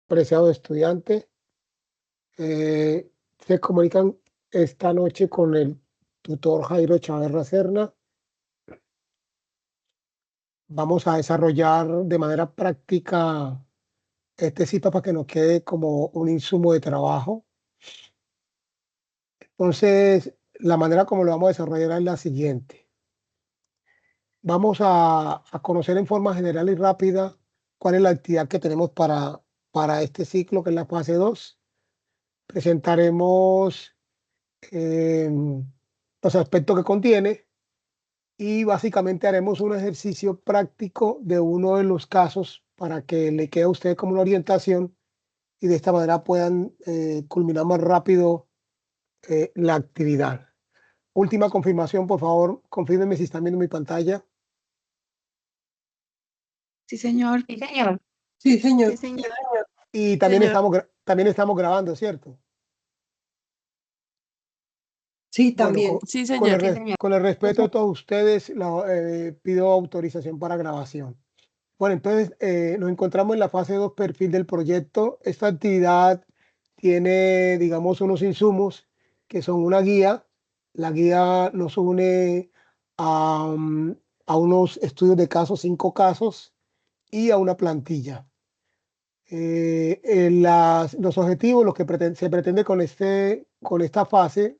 Preciado estudiante, se comunican esta noche con el tutor Jairo Chávez Serna. Vamos a desarrollar de manera práctica este cita para que nos quede como un insumo de trabajo. Entonces, la manera como lo vamos a desarrollar es la siguiente. Vamos a conocer en forma general y rápida cuál es la actividad que tenemos para este ciclo, que es la fase 2. Presentaremos eh, los aspectos que contiene y básicamente haremos un ejercicio práctico de uno de los casos para que le quede a usted como una orientación y de esta manera puedan culminar más rápido la actividad. Última confirmación, por favor, confírmeme si están viendo mi pantalla. Sí, señor. Sí, señor. Sí, señor. Sí, señor. Y también Señor. también estamos grabando, ¿cierto? Sí, Bueno, también. Sí, señor. Sí, señor. con el respeto de todos ustedes, pido autorización para grabación. Bueno, entonces nos encontramos en la fase 2, perfil del proyecto. Esta actividad tiene, digamos, unos insumos que son una guía. La guía nos une a unos estudios de casos, 5 casos, y a una plantilla. Los objetivos, los que se pretende con esta fase,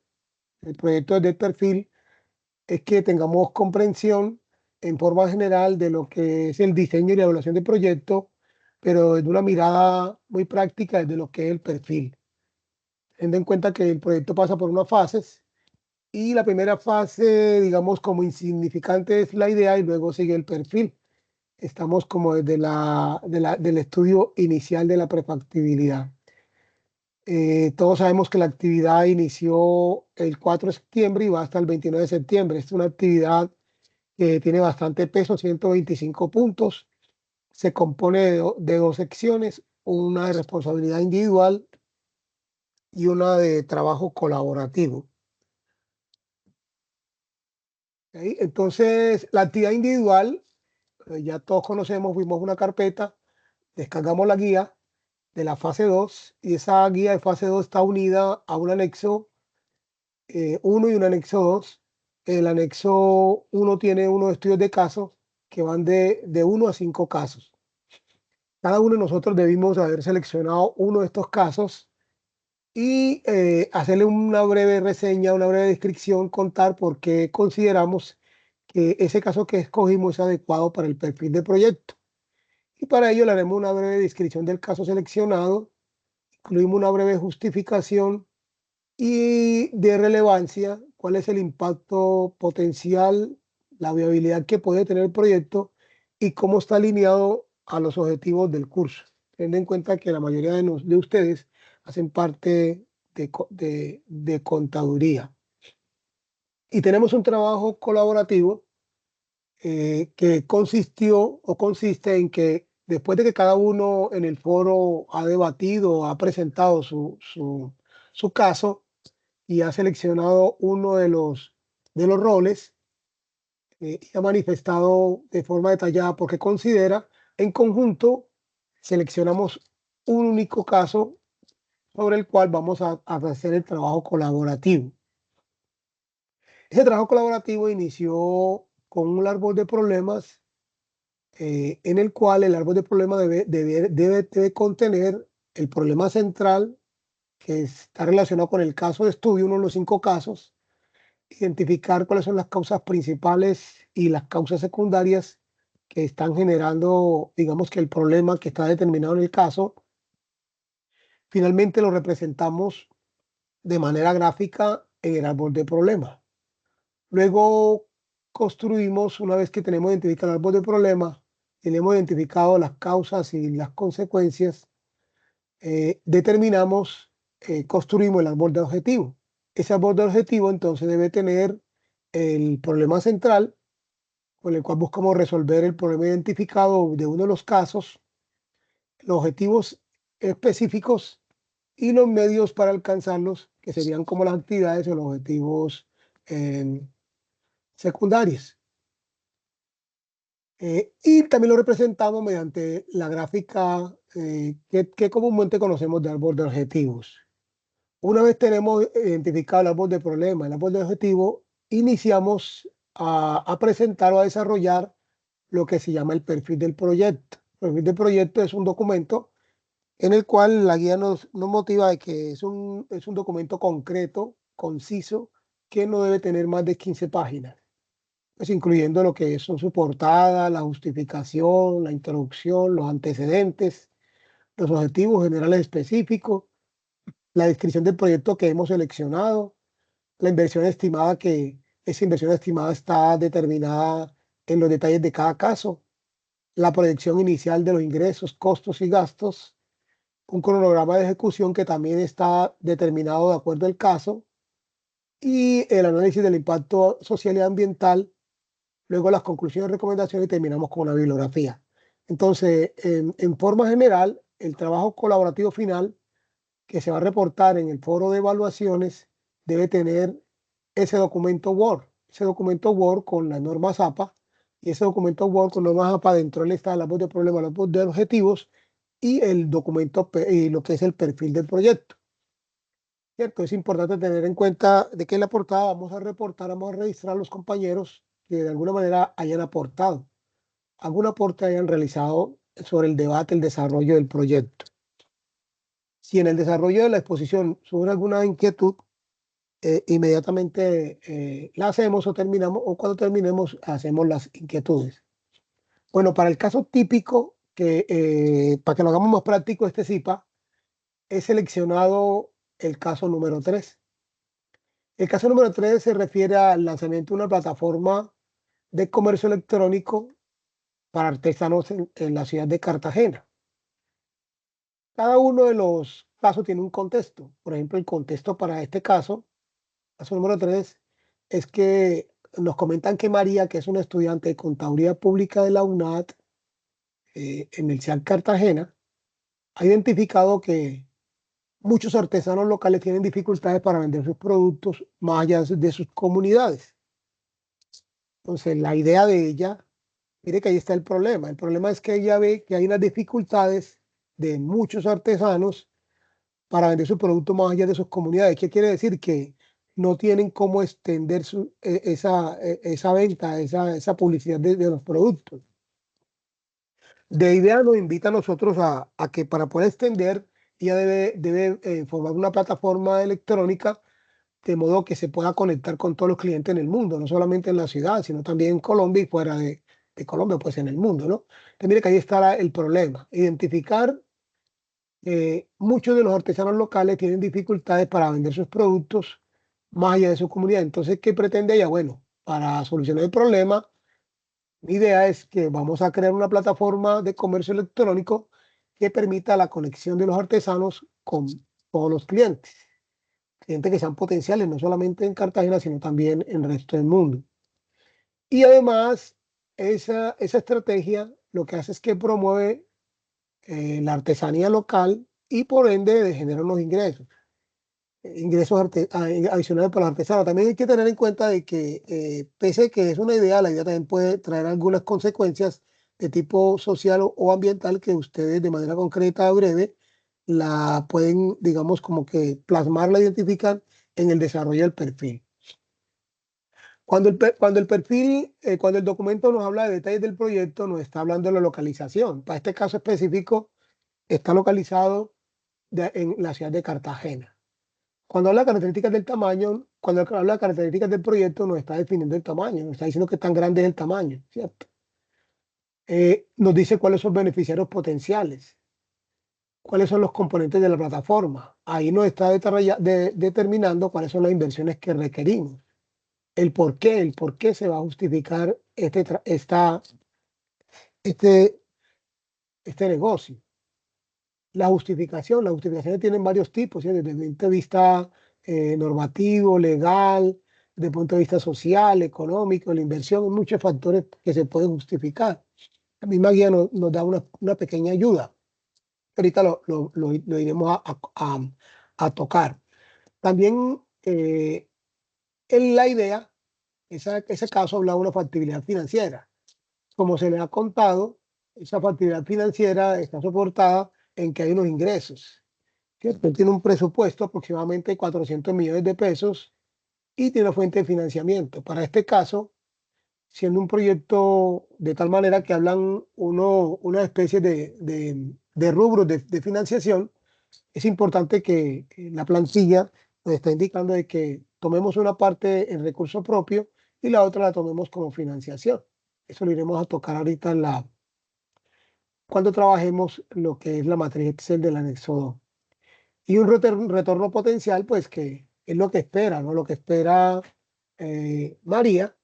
el proyecto de perfil, es que tengamos comprensión en forma general de lo que es el diseño y la evaluación del proyecto, pero desde una mirada muy práctica desde lo que es el perfil. Teniendo en cuenta que el proyecto pasa por unas fases y la primera fase, digamos, como insignificante es la idea y luego sigue el perfil. Estamos como desde del estudio inicial de la prefactibilidad. Todos sabemos que la actividad inició el 4 de septiembre y va hasta el 29 de septiembre. Es una actividad que tiene bastante peso, 125 puntos. Se compone de dos secciones, una de responsabilidad individual y una de trabajo colaborativo. ¿Ok? Entonces, la actividad individual, ya todos conocemos, vimos una carpeta, descargamos la guía de la fase 2 y esa guía de fase 2 está unida a un anexo 1 y un anexo 2. El anexo 1 tiene unos estudios de casos que van de 1 a 5 casos. Cada uno de nosotros debimos haber seleccionado uno de estos casos y hacerle una breve reseña, una breve descripción, contar por qué consideramos que ese caso que escogimos es adecuado para el perfil de proyecto. Y para ello le haremos una breve descripción del caso seleccionado, incluimos una breve justificación y de relevancia, cuál es el impacto potencial, la viabilidad que puede tener el proyecto y cómo está alineado a los objetivos del curso. Teniendo en cuenta que la mayoría de ustedes hacen parte de contaduría. Y tenemos un trabajo colaborativo que consistió o consiste en que después de que cada uno en el foro ha debatido, ha presentado su caso, y ha seleccionado uno de los roles y ha manifestado de forma detallada porque considera, en conjunto, seleccionamos un único caso sobre el cual vamos a hacer el trabajo colaborativo. Ese trabajo colaborativo inició con un árbol de problemas en el cual el árbol de problemas debe contener el problema central que está relacionado con el caso de estudio, uno de los 5 casos, identificar cuáles son las causas principales y las causas secundarias que están generando, digamos que el problema que está determinado en el caso. Finalmente lo representamos de manera gráfica en el árbol de problemas. Luego construimos, una vez que tenemos identificado el árbol de problemas, tenemos identificado las causas y las consecuencias, construimos el árbol de objetivo. Ese árbol de objetivo entonces debe tener el problema central, con el cual buscamos resolver el problema identificado de uno de los casos, los objetivos específicos y los medios para alcanzarlos, que serían como las actividades o los objetivos eh, secundarios. Y también lo representamos mediante la gráfica ¿qué comúnmente conocemos de árbol de objetivos? Una vez tenemos identificado el árbol de problema, el árbol de objetivo, iniciamos a presentar o a desarrollar lo que se llama el perfil del proyecto. El perfil del proyecto es un documento en el cual la guía nos motiva de que es un documento concreto, conciso, que no debe tener más de 15 páginas, pues incluyendo lo que son su portada, la justificación, la introducción, los antecedentes, los objetivos generales específicos, la descripción del proyecto que hemos seleccionado, la inversión estimada, que esa inversión estimada está determinada en los detalles de cada caso, la proyección inicial de los ingresos, costos y gastos, un cronograma de ejecución que también está determinado de acuerdo al caso, y el análisis del impacto social y ambiental, luego las conclusiones, recomendaciones y terminamos con una bibliografía. Entonces, en forma general, el trabajo colaborativo final que se va a reportar en el foro de evaluaciones debe tener ese documento Word con las normas APA, y ese documento Word con normas APA dentro de él está la voz de problema, la voz de objetivos y el documento y lo que es el perfil del proyecto. ¿Cierto? Es importante tener en cuenta de que en la portada vamos a reportar, vamos a registrar a los compañeros que de alguna manera hayan aportado, algún aporte hayan realizado sobre el debate, el desarrollo del proyecto. Si en el desarrollo de la exposición surge alguna inquietud, inmediatamente la hacemos o terminamos, o cuando terminemos hacemos las inquietudes. Bueno, para el caso típico, para que lo hagamos más práctico, este CIPA, he seleccionado el caso número 3. El caso número 3 se refiere al lanzamiento de una plataforma de comercio electrónico para artesanos en la ciudad de Cartagena. Cada uno de los casos tiene un contexto. Por ejemplo, el contexto para este caso número 3, es que nos comentan que María, que es una estudiante de Contaduría Pública de la UNAD en el CEAC Cartagena, ha identificado que muchos artesanos locales tienen dificultades para vender sus productos más allá de sus comunidades. Entonces, la idea de ella, mire que ahí está el problema. El problema es que ella ve que hay unas dificultades de muchos artesanos para vender sus productos más allá de sus comunidades. ¿Qué quiere decir? Que no tienen cómo extender esa venta, esa publicidad de los productos. De idea nos invita a nosotros a que para poder extender, ella debe formar una plataforma electrónica de modo que se pueda conectar con todos los clientes en el mundo, no solamente en la ciudad, sino también en Colombia y fuera de Colombia, pues en el mundo, ¿no? Entonces, mire que ahí está el problema, identificar muchos de los artesanos locales tienen dificultades para vender sus productos más allá de su comunidad. Entonces, ¿qué pretende ella? Bueno, para solucionar el problema, mi idea es que vamos a crear una plataforma de comercio electrónico que permita la conexión de los artesanos con todos los clientes que sean potenciales, no solamente en Cartagena, sino también en el resto del mundo. Y además, esa estrategia lo que hace es que promueve la artesanía local y por ende genera unos ingresos adicionales para los artesanos. También hay que tener en cuenta de que pese a que es una idea, la idea también puede traer algunas consecuencias de tipo social o ambiental que ustedes de manera concreta o breve la pueden, digamos, como que plasmarla, identificar en el desarrollo del perfil. Cuando el documento nos habla de detalles del proyecto, nos está hablando de la localización. Para este caso específico, está localizado en la ciudad de Cartagena. Cuando habla de características del tamaño, cuando habla de características del proyecto, nos está definiendo el tamaño, nos está diciendo qué tan grande es el tamaño, ¿cierto? Nos dice cuáles son los beneficiarios potenciales, cuáles son los componentes de la plataforma. Ahí nos está determinando cuáles son las inversiones que requerimos, el por qué se va a justificar este, este negocio. Las justificaciones tienen varios tipos, ¿sí? Desde el punto de vista normativo, legal, desde el punto de vista social, económico, la inversión, hay muchos factores que se pueden justificar. La misma guía nos da una pequeña ayuda. Ahorita lo iremos a tocar. También en la idea, ese caso habla de una factibilidad financiera. Como se le ha contado, esa factibilidad financiera está soportada en que hay unos ingresos, ¿cierto? Él tiene un presupuesto aproximadamente de 400 millones de pesos y tiene una fuente de financiamiento. Para este caso, siendo un proyecto de tal manera que hablan una especie de rubros de financiación, es importante que la plantilla nos está indicando de que tomemos una parte en recurso propio y la otra la tomemos como financiación. Eso lo iremos a tocar ahorita cuando trabajemos lo que es la matriz Excel del anexo 2. Y un retorno potencial, pues que es lo que espera, ¿no? Lo que espera María,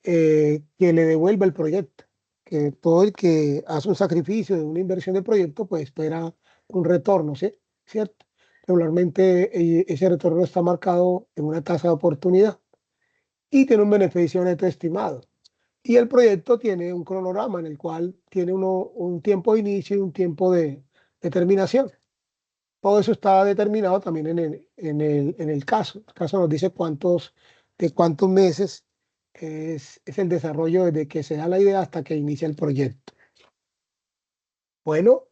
que le devuelva el proyecto. Que todo el que hace un sacrificio de una inversión de proyecto, pues espera un retorno, ¿sí? ¿Cierto? Regularmente ese retorno está marcado en una tasa de oportunidad y tiene un beneficio neto estimado. Y el proyecto tiene un cronograma en el cual tiene un tiempo de inicio y un tiempo de terminación. Todo eso está determinado también en el caso. El caso nos dice de cuántos meses es el desarrollo desde que se da la idea hasta que inicia el proyecto. Bueno,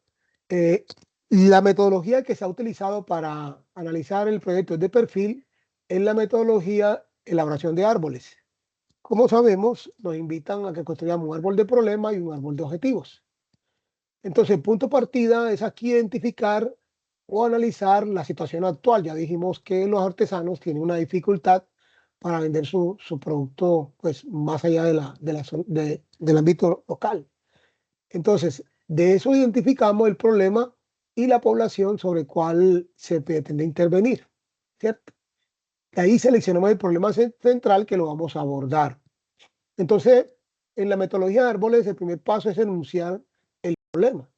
eh, la metodología que se ha utilizado para analizar el proyecto de perfil es la metodología elaboración de árboles. Como sabemos, nos invitan a que construyamos un árbol de problemas y un árbol de objetivos. Entonces, el punto de partida es aquí identificar o analizar la situación actual. Ya dijimos que los artesanos tienen una dificultad para vender su producto pues, más allá del ámbito local. Entonces, de eso identificamos el problema y la población sobre cuál se pretende intervenir, ¿cierto? De ahí seleccionamos el problema central que lo vamos a abordar. Entonces, en la metodología de árboles, el primer paso es enunciar el problema.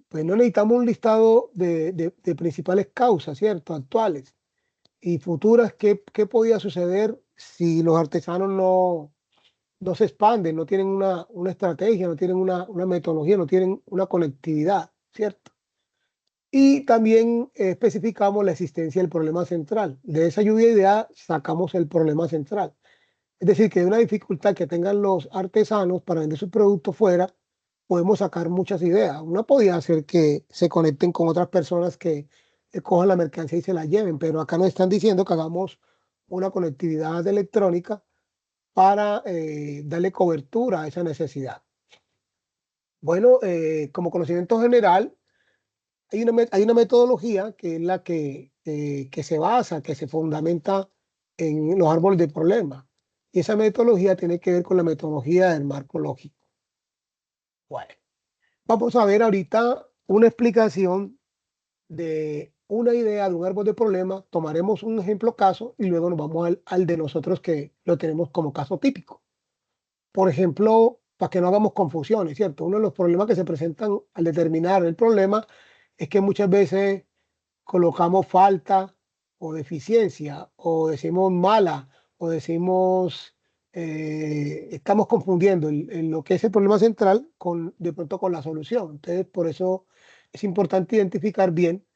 Pues no necesitamos un listado de principales causas, ¿cierto? Actuales y futuras. ¿Qué podía suceder si los artesanos no se expanden, no tienen una estrategia, no tienen una metodología, no tienen una conectividad, ¿cierto? Y también especificamos la existencia del problema central. De esa lluvia de ideas sacamos el problema central. Es decir, que de una dificultad que tengan los artesanos para vender su producto fuera, podemos sacar muchas ideas. Una podría ser que se conecten con otras personas que cojan la mercancía y se la lleven, pero acá nos están diciendo que hagamos una conectividad electrónica para darle cobertura a esa necesidad. Bueno, como conocimiento general, hay una metodología que es la que se basa, que se fundamenta en los árboles de problemas. Y esa metodología tiene que ver con la metodología del marco lógico. Bueno, vamos a ver ahorita una explicación de una idea de un árbol de problemas. Tomaremos un ejemplo caso y luego nos vamos al de nosotros que lo tenemos como caso típico. Por ejemplo, para que no hagamos confusiones, ¿cierto? Uno de los problemas que se presentan al determinar el problema es que muchas veces colocamos falta o deficiencia, o decimos mala, o decimos, estamos confundiendo lo que es el problema central de pronto con la solución. Entonces, por eso es importante identificar bien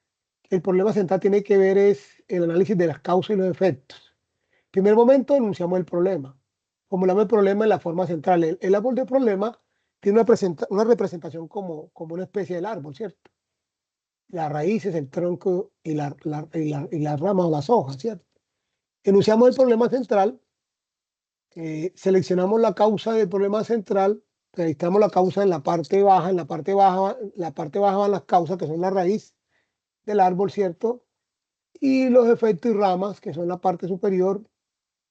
que el problema central tiene que ver es el análisis de las causas y los efectos. En primer momento, enunciamos el problema. Formulamos el problema en la forma central. El árbol de problema tiene una representación como una especie del árbol, ¿cierto? Las raíces, el tronco y las ramas o las hojas, ¿cierto? Enunciamos el problema central, seleccionamos la causa del problema central, registramos la causa en la parte baja, la parte baja van las causas, que son la raíz del árbol, ¿cierto? Y los efectos y ramas, que son la parte superior,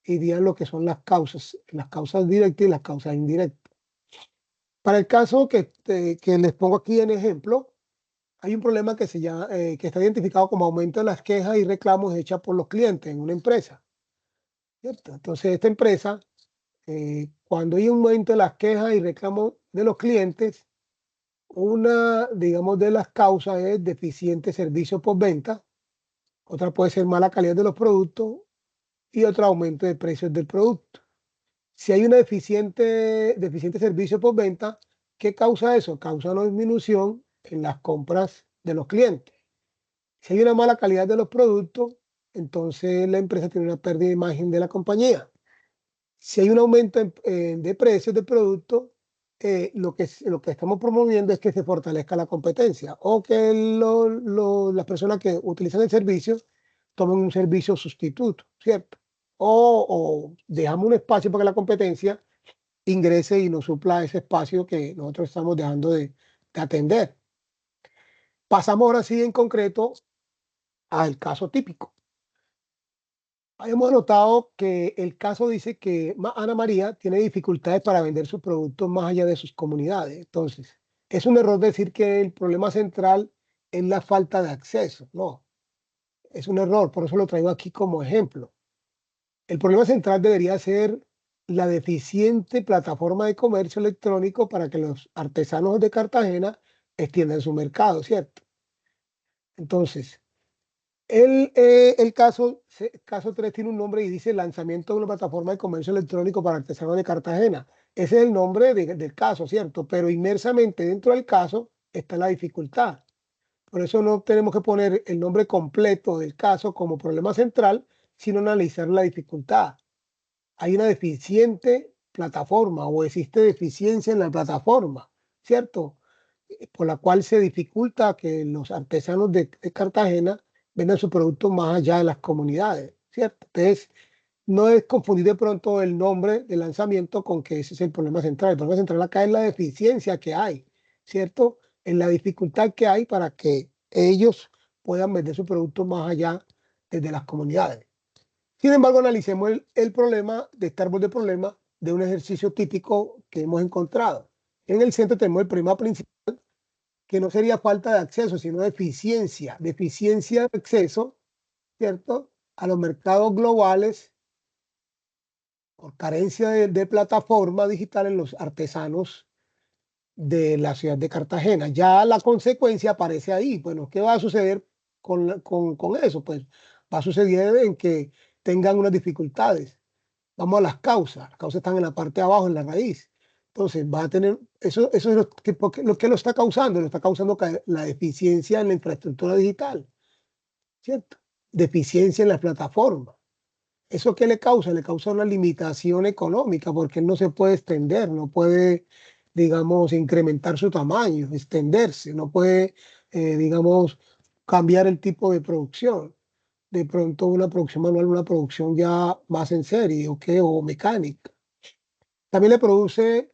irían lo que son las causas directas y las causas indirectas. Para el caso que les pongo aquí en ejemplo, hay un problema que está identificado como aumento de las quejas y reclamos hechas por los clientes en una empresa, ¿cierto? Entonces, esta empresa, cuando hay un aumento de las quejas y reclamos de los clientes, una, digamos, de las causas es deficiente servicio postventa, otra puede ser mala calidad de los productos y otro aumento de precios del producto. Si hay una deficiente servicio postventa, ¿qué causa eso? Causa una disminución en las compras de los clientes. Si hay una mala calidad de los productos, entonces la empresa tiene una pérdida de imagen de la compañía. Si hay un aumento de precios del producto, lo que estamos promoviendo es que se fortalezca la competencia o que las personas que utilizan el servicio tomen un servicio sustituto, ¿cierto? O dejamos un espacio para que la competencia ingrese y nos supla ese espacio que nosotros estamos dejando de atender. Pasamos ahora sí en concreto al caso típico. Hemos notado que el caso dice que Ana María tiene dificultades para vender sus productos más allá de sus comunidades. Entonces, es un error decir que el problema central es la falta de acceso. No, es un error, por eso lo traigo aquí como ejemplo. El problema central debería ser la deficiente plataforma de comercio electrónico para que los artesanos de Cartagena extiendan su mercado, ¿cierto? Entonces, el caso 3 tiene un nombre y dice lanzamiento de una plataforma de comercio electrónico para artesanos de Cartagena. Ese es el nombre del caso, ¿cierto? Pero inmersamente dentro del caso está la dificultad. Por eso no tenemos que poner el nombre completo del caso como problema central, sino analizar la dificultad. Hay una deficiente plataforma o existe deficiencia en la plataforma, ¿cierto? Por la cual se dificulta que los artesanos de Cartagena vendan sus productos más allá de las comunidades, ¿cierto? Entonces, no es confundir de pronto el nombre del lanzamiento con que ese es el problema central. El problema central acá es la deficiencia que hay, ¿cierto? En la dificultad que hay para que ellos puedan vender sus productos más allá desde las comunidades. Sin embargo, analicemos el problema de este árbol de problemas de un ejercicio típico que hemos encontrado. En el centro tenemos el problema principal, que no sería falta de acceso, sino deficiencia de acceso, ¿cierto? A los mercados globales por carencia de plataforma digital en los artesanos de la ciudad de Cartagena. Ya la consecuencia aparece ahí. Bueno, ¿qué va a suceder con eso? Pues va a suceder en que tengan unas dificultades. Vamos a las causas. Las causas están en la parte de abajo, en la raíz. Entonces, va a tener, eso es lo que lo está causando. Lo está causando la deficiencia en la infraestructura digital, ¿cierto? Deficiencia en la plataforma. ¿Eso qué le causa? Le causa una limitación económica porque él no se puede extender, no puede, digamos, incrementar su tamaño, extenderse, no puede, digamos, cambiar el tipo de producción. De pronto una producción manual, una producción ya más en serie, ¿ok? O mecánica. También le produce,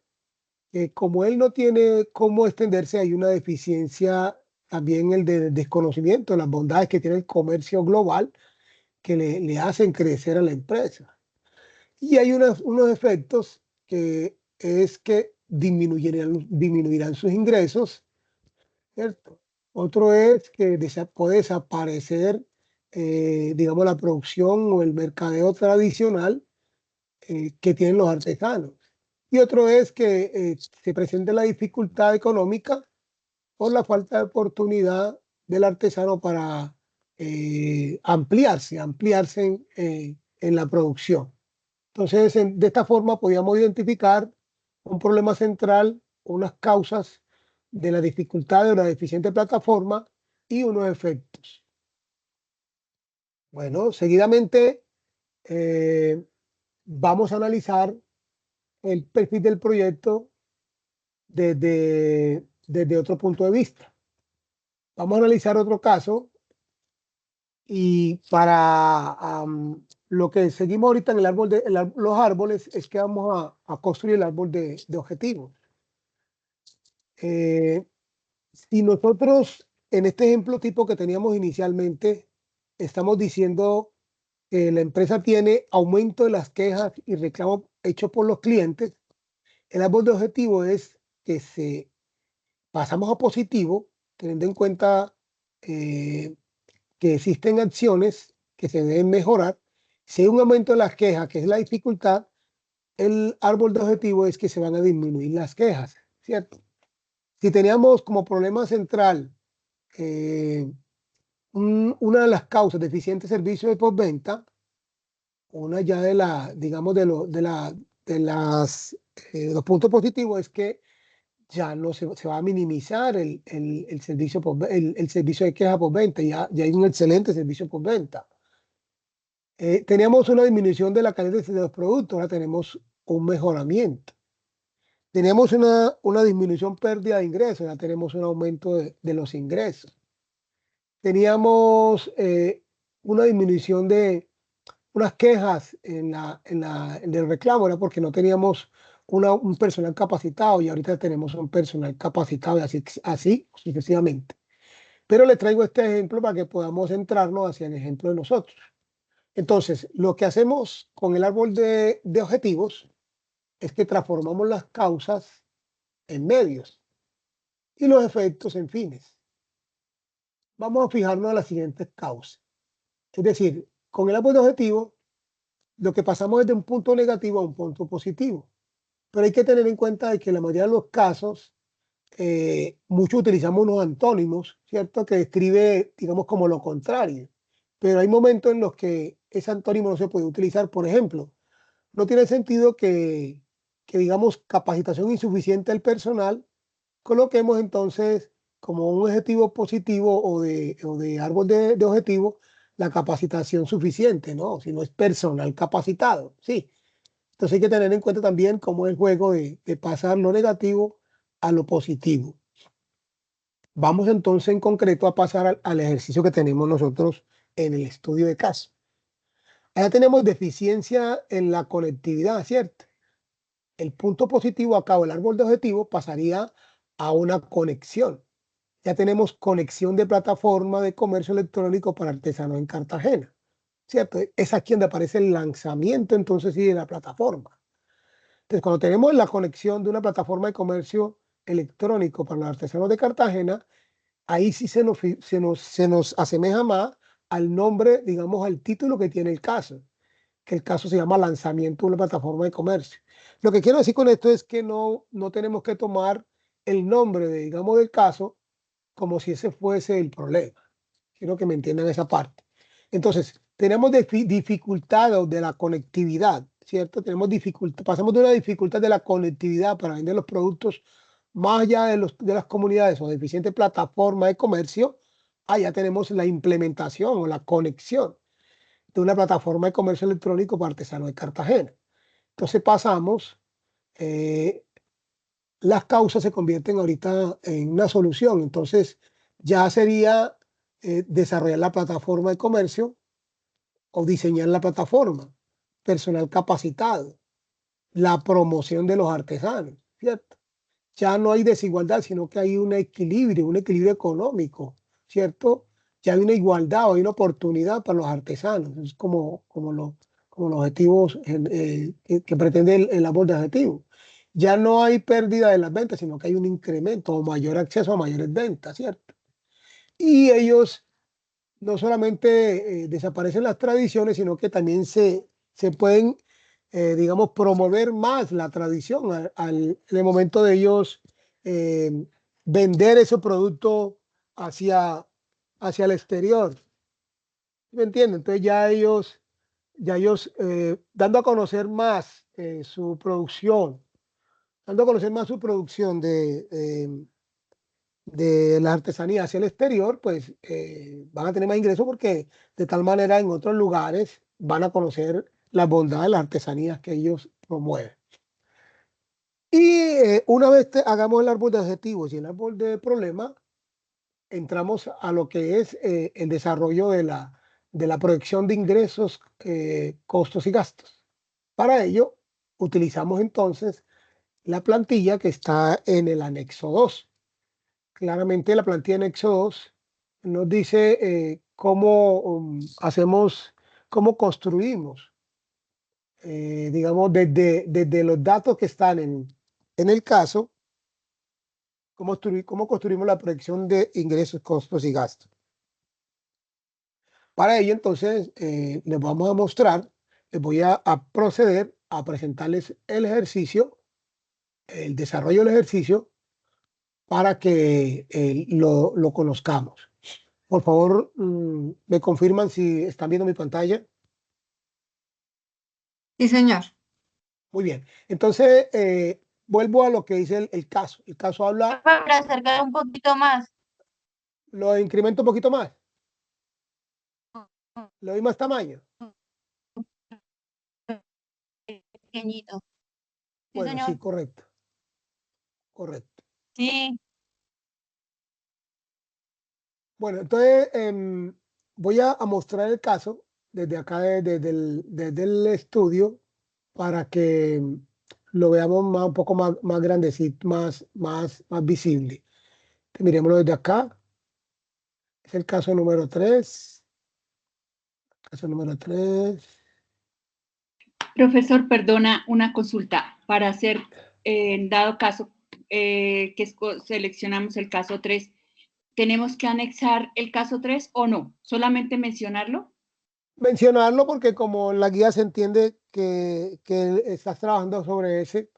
como él no tiene cómo extenderse, hay una deficiencia también el de desconocimiento de las bondades que tiene el comercio global que le hacen crecer a la empresa. Y hay unos efectos que es que disminuirán sus ingresos, ¿cierto? Otro es que puede desaparecer, digamos, la producción o el mercadeo tradicional que tienen los artesanos. Y otro es que se presente la dificultad económica por la falta de oportunidad del artesano para ampliarse en la producción. Entonces, de esta forma podíamos identificar un problema central, unas causas de la dificultad de una deficiente plataforma y unos efectos. Bueno, seguidamente vamos a analizar el perfil del proyecto desde otro punto de vista. Vamos a analizar otro caso y para lo que seguimos ahorita en el árbol los árboles es que vamos a construir el árbol de objetivos. Si nosotros en este ejemplo tipo que teníamos inicialmente estamos diciendo que la empresa tiene aumento de las quejas y reclamos hechos por los clientes, el árbol de objetivos es que pasamos a positivo teniendo en cuenta que existen acciones que se deben mejorar. Si hay un aumento de las quejas, que es la dificultad, el árbol de objetivo es que se van a disminuir las quejas, ¿cierto? Si teníamos como problema central una de las causas deficiente servicio de postventa, una ya digamos, los puntos positivos es que ya no se va a minimizar el servicio, el servicio de queja postventa, ya hay un excelente servicio postventa. Teníamos una disminución de la calidad de los productos, ahora tenemos un mejoramiento. Teníamos una disminución pérdida de ingresos, ya tenemos un aumento de los ingresos. Teníamos una disminución de unas quejas en el reclamo, era porque no teníamos un personal capacitado y ahorita tenemos un personal capacitado y así sucesivamente. Pero le traigo este ejemplo para que podamos centrarnos hacia el ejemplo de nosotros. Entonces, lo que hacemos con el árbol de objetivos es que transformamos las causas en medios y los efectos en fines. Vamos a fijarnos en las siguientes causas. Es decir, con el árbol de objetivos, lo que pasamos es de un punto negativo a un punto positivo. Pero hay que tener en cuenta de que en la mayoría de los casos, muchos utilizamos unos antónimos, ¿cierto? Que describe, digamos, como lo contrario. Pero hay momentos en los que ese antónimo no se puede utilizar. Por ejemplo, no tiene sentido que digamos, capacitación insuficiente del personal, coloquemos entonces como un objetivo positivo o de árbol de objetivo la capacitación suficiente, ¿no? Si no es personal capacitado, sí. Entonces hay que tener en cuenta también cómo es el juego de pasar lo negativo a lo positivo. Vamos entonces en concreto a pasar al ejercicio que tenemos nosotros en el estudio de caso. Allá tenemos deficiencia en la conectividad, ¿cierto? El punto positivo acá, o el árbol de objetivo, pasaría a una conexión. Ya tenemos conexión de plataforma de comercio electrónico para artesanos en Cartagena, ¿cierto? Es aquí donde aparece el lanzamiento entonces sí de la plataforma. Entonces, cuando tenemos la conexión de una plataforma de comercio electrónico para los artesanos de Cartagena, ahí sí se nos asemeja más al nombre, digamos, al título que tiene el caso, que el caso se llama lanzamiento de una plataforma de comercio. Lo que quiero decir con esto es que no tenemos que tomar el nombre, digamos, del caso como si ese fuese el problema. Quiero que me entiendan esa parte. Entonces, tenemos dificultad de la conectividad, ¿cierto? Tenemos dificultad, pasamos de una dificultad de la conectividad para vender los productos más allá de las comunidades o deficiente plataforma de comercio, allá tenemos la implementación o la conexión de una plataforma de comercio electrónico para artesanos de Cartagena. Entonces pasamos, eh, las causas se convierten ahorita en una solución. Entonces ya sería desarrollar la plataforma de comercio o diseñar la plataforma, personal capacitado, la promoción de los artesanos, ¿cierto? Ya no hay desigualdad, sino que hay un equilibrio económico, ¿cierto? Ya hay una igualdad, hay una oportunidad para los artesanos. Es como los objetivos que pretende el árbol de objetivos. Ya no hay pérdida de las ventas, sino que hay un incremento o mayor acceso a mayores ventas, ¿cierto? Y ellos no solamente desaparecen las tradiciones, sino que también se pueden, digamos, promover más la tradición en el momento de ellos eh, vender ese producto hacia, hacia el exterior. ¿Me entienden? Entonces ya ellos dando a conocer más su producción, dando a conocer más su producción de la artesanía hacia el exterior, pues van a tener más ingresos porque de tal manera en otros lugares van a conocer la bondad de las artesanías que ellos promueven. Y una vez hagamos el árbol de objetivos y el árbol de problemas, entramos a lo que es el desarrollo de la proyección de ingresos, costos y gastos. Para ello, utilizamos entonces la plantilla que está en el anexo 2. Claramente la plantilla en anexo 2 nos dice cómo hacemos, cómo construimos, digamos, desde los datos que están en el caso, cómo construimos la proyección de ingresos, costos y gastos. Para ello, entonces, les vamos a mostrar, les voy a proceder a presentarles el ejercicio, el desarrollo del ejercicio, para que lo conozcamos. Por favor, me confirman si están viendo mi pantalla. Sí, señor. Muy bien. Entonces, vuelvo a lo que dice el caso. El caso habla, Para acercar un poquito más. lo incremento un poquito más, le doy más tamaño. Pequeñito. Sí, Bueno, sí, señor. correcto. Correcto. Sí, Bueno, entonces voy a mostrar el caso desde acá, desde el estudio, para que lo veamos un poco más grandecito, más visible. Entonces, miremoslo desde acá. Es el caso número 3. Caso número 3. Profesor, perdona una consulta. Para hacer, en dado caso, seleccionamos el caso 3, ¿tenemos que anexar el caso 3 o no? ¿Solamente mencionarlo? Mencionarlo porque como en la guía se entiende que estás trabajando sobre ese.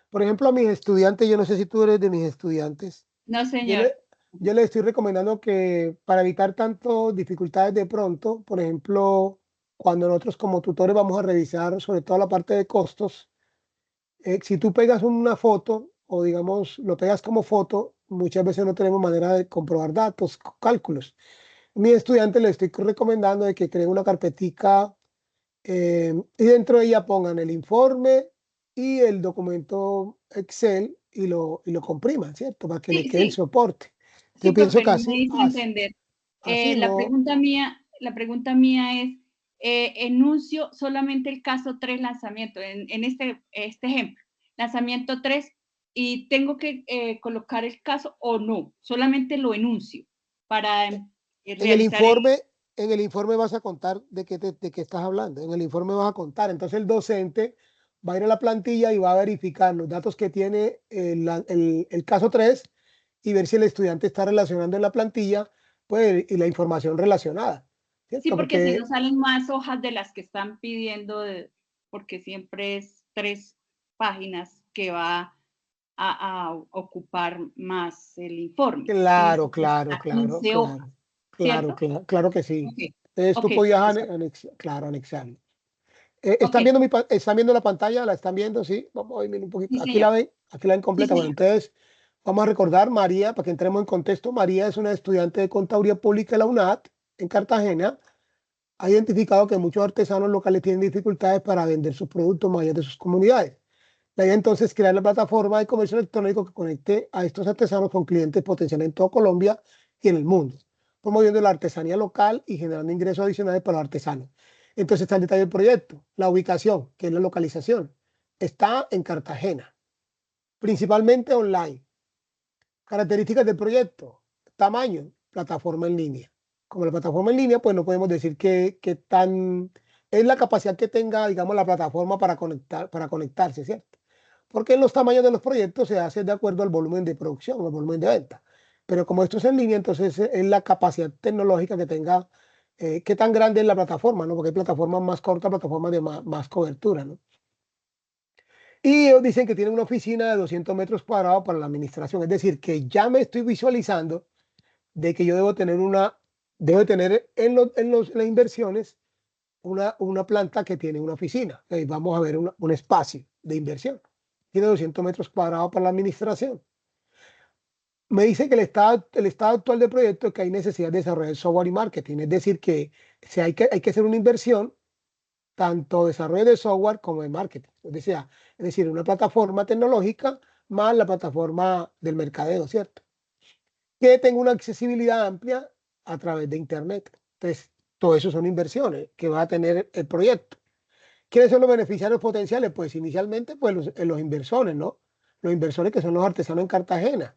Por ejemplo, a mis estudiantes, yo no sé si tú eres de mis estudiantes, No, yo señor. le, yo les estoy recomendando que para evitar tanto dificultades de pronto, por ejemplo, cuando nosotros como tutores vamos a revisar sobre todo la parte de costos, si tú pegas una foto o digamos lo pegas como foto, muchas veces no tenemos manera de comprobar datos, cálculos. Mi estudiante le estoy recomendando de que creen una carpetica y dentro de ella pongan el informe y el documento Excel y lo compriman, ¿cierto? Para que le Sí, quede el sí, soporte. sí, Yo pienso profe, que no me hizo así, entender. así no. La pregunta mía es, enuncio solamente el caso 3 lanzamiento, en este ejemplo, lanzamiento 3, y tengo que colocar el caso o no, solamente lo enuncio para En el realizar el... informe, en el informe vas a contar de qué estás hablando. En el informe vas a contar. Entonces el docente va a ir a la plantilla y va a verificar los datos que tiene el caso 3 y ver si el estudiante está relacionando en la plantilla, pues, y la información relacionada, Sí, ¿cierto? porque si no Porque, salen más hojas de las que están pidiendo, porque siempre es 3 páginas que va a ocupar más el informe. Y claro, claro, necesita claro, 15 claro, hojas, claro, ¿cierto? claro, claro que sí. Ok, Entonces ok, tú podías profesor. claro, anexarlo. Ok, ¿Están viendo la pantalla? ¿La están viendo? Sí. Vamos a ir un sí, poquito. señor. Aquí la ven Sí, completa. Bueno, señor. entonces vamos a recordar, María, para que entremos en contexto. María es una estudiante de Contaduría Pública de la UNAD en Cartagena. Ha identificado que muchos artesanos locales tienen dificultades para vender sus productos más allá de sus comunidades. La idea entonces es crear la plataforma de comercio electrónico que conecte a estos artesanos con clientes potenciales en toda Colombia y en el mundo, promoviendo la artesanía local y generando ingresos adicionales para los artesanos. Entonces está el detalle del proyecto, la ubicación, que es la localización. Está en Cartagena, principalmente online. Características del proyecto, tamaño, plataforma en línea. Como la plataforma en línea, pues no podemos decir que tan es la capacidad que tenga, digamos, la plataforma para conectarse, ¿cierto? Porque en los tamaños de los proyectos se hace de acuerdo al volumen de producción, al volumen de venta. Pero como esto es en línea, entonces es la capacidad tecnológica que tenga, qué tan grande es la plataforma, ¿no? Porque hay plataformas más cortas, plataformas de más cobertura, ¿no? Y ellos dicen que tienen una oficina de 200 metros cuadrados para la administración. Es decir, que ya me estoy visualizando de que yo debo tener en las inversiones una planta que tiene una oficina. Vamos a ver un espacio de inversión. Tiene 200 metros cuadrados para la administración. Me dice que el estado actual del proyecto es que hay necesidad de desarrollar software y marketing. Es decir, que si hay que hacer una inversión tanto desarrollo de software como de marketing. Es decir, una plataforma tecnológica más la plataforma del mercadeo, ¿cierto? Que tenga una accesibilidad amplia a través de Internet. Entonces, todo eso son inversiones que va a tener el proyecto. ¿Quiénes son los beneficiarios potenciales? Pues inicialmente, pues los inversores, ¿no? Los inversores que son los artesanos en Cartagena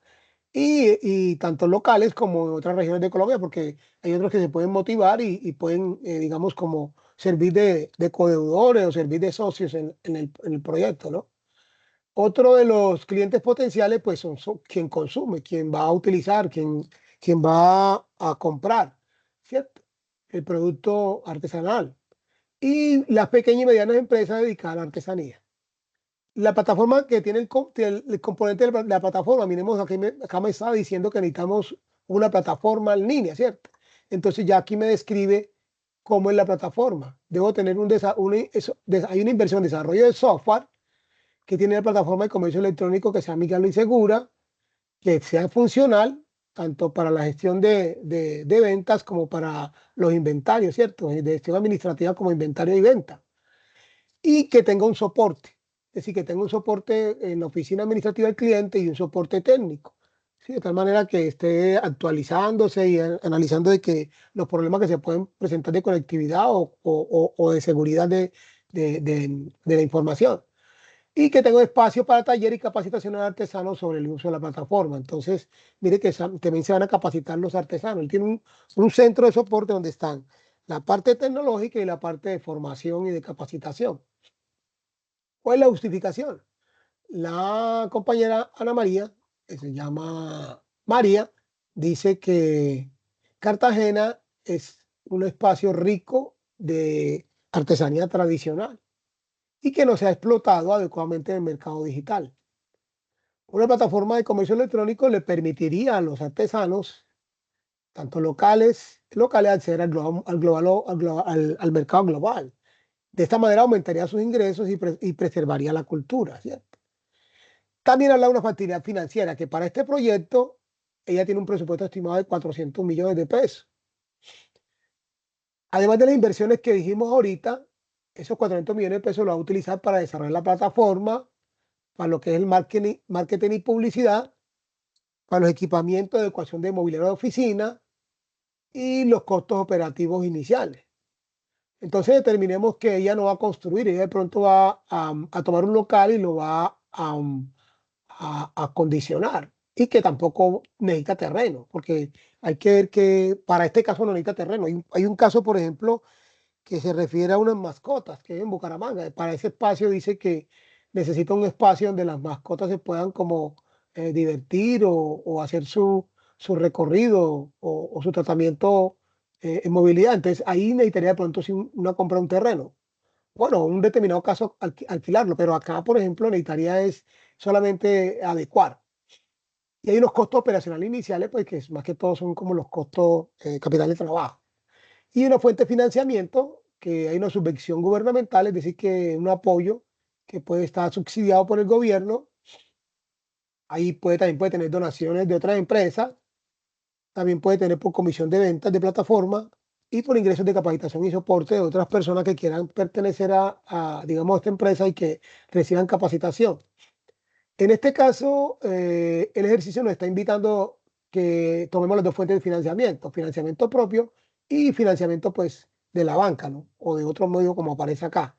y tanto locales como en otras regiones de Colombia, porque hay otros que se pueden motivar y pueden, digamos, como servir de codeudores o servir de socios en el proyecto, ¿no? Otro de los clientes potenciales, pues son quien consume, quien va a utilizar, quien va a comprar, ¿cierto? El producto artesanal. Y las pequeñas y medianas empresas dedicadas a la artesanía. La plataforma que tiene el componente de la plataforma, miremos, acá me estaba diciendo que necesitamos una plataforma en línea, ¿cierto? Entonces ya aquí me describe cómo es la plataforma. Debo tener hay una inversión en desarrollo de software que tiene la plataforma de comercio electrónico que sea amigable y segura, que sea funcional, tanto para la gestión de ventas como para los inventarios, ¿cierto? De gestión administrativa como inventario y venta. Y que tenga un soporte. es decir, que tenga un soporte en la oficina administrativa del cliente y un soporte técnico. ¿Sí? De tal manera que esté actualizándose y analizando de que los problemas que se pueden presentar de conectividad o de seguridad de la información. Y que tenga espacio para taller y capacitación de artesanos sobre el uso de la plataforma. Entonces, mire que también se van a capacitar los artesanos. Él tiene un centro de soporte donde están la parte tecnológica y la parte de formación y de capacitación. ¿Cuál es la justificación? La compañera Ana María, que se llama María, dice que Cartagena es un espacio rico de artesanía tradicional y que no se ha explotado adecuadamente en el mercado digital. Una plataforma de comercio electrónico le permitiría a los artesanos, tanto locales acceder al mercado global. De esta manera aumentaría sus ingresos y preservaría la cultura, ¿cierto? También habla de una facilidad financiera, que para este proyecto ella tiene un presupuesto estimado de 400 millones de pesos. Además de las inversiones que dijimos ahorita, esos 400 millones de pesos los va a utilizar para desarrollar la plataforma, para lo que es el marketing y publicidad, para los equipamientos de ecuación de mobiliario de oficina y los costos operativos iniciales. Entonces determinemos que ella no va a construir, ella de pronto va a tomar un local y lo va a acondicionar y que tampoco necesita terreno, porque hay que ver que para este caso no necesita terreno. Hay un caso, por ejemplo, que se refiere a unas mascotas que hay en Bucaramanga. Para ese espacio dice que necesita un espacio donde las mascotas se puedan como divertir o hacer su recorrido o su tratamiento en movilidad. Entonces ahí necesitaría de pronto sí una compra de un terreno. Bueno, un determinado caso alquilarlo, pero acá, por ejemplo, necesitaría es solamente adecuar. Y hay unos costos operacionales iniciales, pues que más que todo son como los costos capital de trabajo. Y una fuente de financiamiento, que hay una subvención gubernamental, es decir, que un apoyo que puede estar subsidiado por el gobierno. Ahí también puede tener donaciones de otras empresas, también puede tener por comisión de ventas de plataforma y por ingresos de capacitación y soporte de otras personas que quieran pertenecer digamos, a esta empresa y que reciban capacitación. En este caso, el ejercicio nos está invitando que tomemos las dos fuentes de financiamiento propio y financiamiento pues de la banca, ¿no? O de otro medio como aparece acá.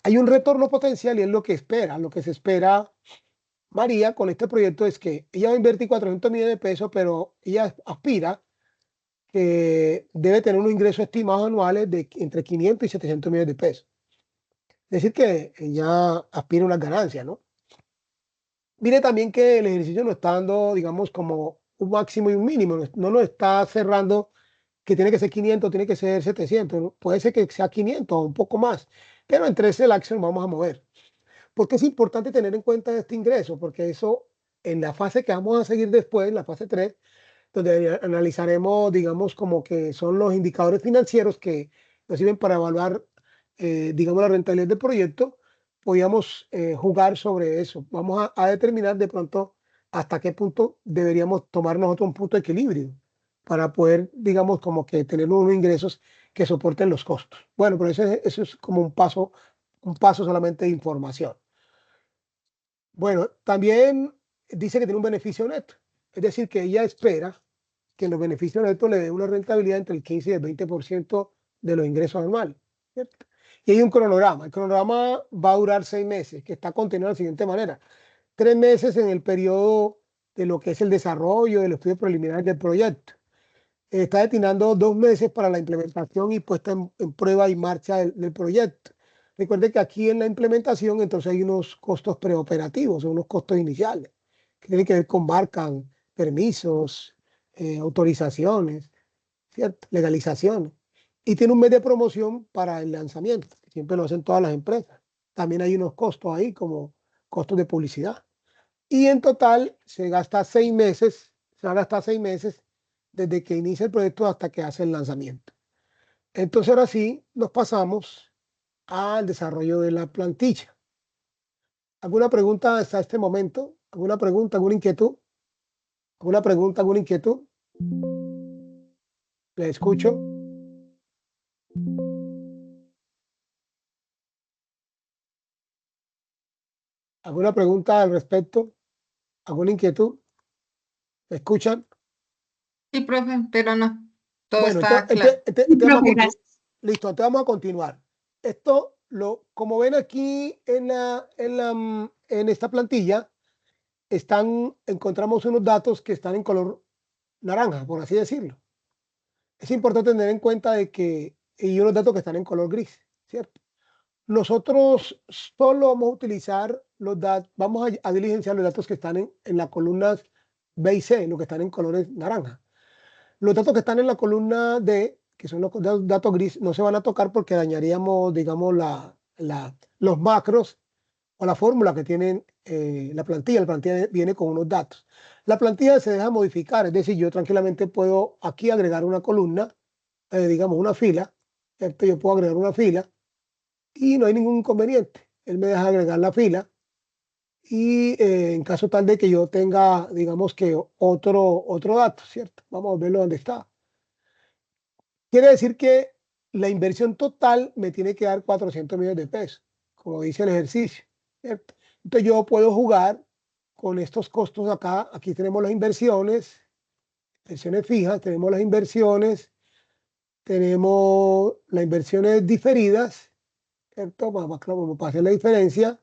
Hay un retorno potencial y es lo que se espera María con este proyecto es que ella va a invertir 400 millones de pesos, pero ella aspira que debe tener unos ingresos estimados anuales de entre 500 y 700 millones de pesos. Es decir, que ella aspira a unas ganancias, ¿no? Mire también que el ejercicio nos está dando, digamos, como un máximo y un mínimo. No nos está cerrando que tiene que ser 500, tiene que ser 700. ¿No? Puede ser que sea 500 o un poco más, pero entre ese lapso nos vamos a mover. ¿Por qué es importante tener en cuenta este ingreso? Porque eso, en la fase que vamos a seguir después, en la fase 3, donde analizaremos, digamos, como que son los indicadores financieros que nos sirven para evaluar, digamos, la rentabilidad del proyecto, podríamos jugar sobre eso. Vamos a determinar de pronto hasta qué punto deberíamos tomar nosotros un punto de equilibrio para poder, digamos, como que tener unos ingresos que soporten los costos. Bueno, pero eso es como un paso solamente de información. Bueno, también dice que tiene un beneficio neto, es decir, que ella espera que los beneficios netos le den una rentabilidad entre el 15 y el 20% de los ingresos anuales, ¿cierto? Y hay un cronograma. El cronograma va a durar 6 meses, que está contenido de la siguiente manera. 3 meses en el periodo de lo que es el desarrollo, del estudio preliminar del proyecto. Está destinando 2 meses para la implementación y puesta en prueba y marcha del proyecto. Recuerde que aquí en la implementación entonces hay unos costos preoperativos, unos costos iniciales, que tienen que ver con marcas, permisos, autorizaciones, ¿cierto? Legalizaciones. Y tiene un mes de promoción para el lanzamiento, que siempre lo hacen todas las empresas. También hay unos costos ahí como costos de publicidad. Y en total se va a gastar 6 meses desde que inicia el proyecto hasta que hace el lanzamiento. Entonces ahora sí nos pasamos al desarrollo de la plantilla. ¿Alguna pregunta hasta este momento? ¿Alguna pregunta, alguna inquietud? ¿Alguna pregunta, alguna inquietud? Le escucho. ¿Alguna pregunta al respecto? ¿Alguna inquietud? ¿Me escuchan? Sí, profe, pero no, todo Bueno, está claro. Sí, profe, gracias. listo, entonces vamos a continuar. Esto, como ven aquí en esta plantilla, encontramos unos datos que están en color naranja, por así decirlo. Es importante tener en cuenta de que hay unos datos que están en color gris, ¿cierto? Nosotros solo vamos a utilizar los datos, vamos a diligenciar los datos que están en las columnas B y C, los que están en colores naranja. Los datos que están en la columna D, que son los datos gris, no se van a tocar porque dañaríamos, digamos, los macros o la fórmula que tienen la plantilla. La plantilla viene con unos datos. La plantilla se deja modificar, es decir, yo tranquilamente puedo aquí agregar una columna, digamos, una fila, ¿cierto? Yo puedo agregar una fila y no hay ningún inconveniente. Él me deja agregar la fila y en caso tal de que yo tenga, digamos que otro dato, ¿cierto? Vamos a verlo donde está. Quiere decir que la inversión total me tiene que dar 400 millones de pesos, como dice el ejercicio, ¿cierto? Entonces yo puedo jugar con estos costos acá. Aquí tenemos las inversiones fijas, tenemos las inversiones diferidas, ¿cierto? Vamos a hacer la diferencia.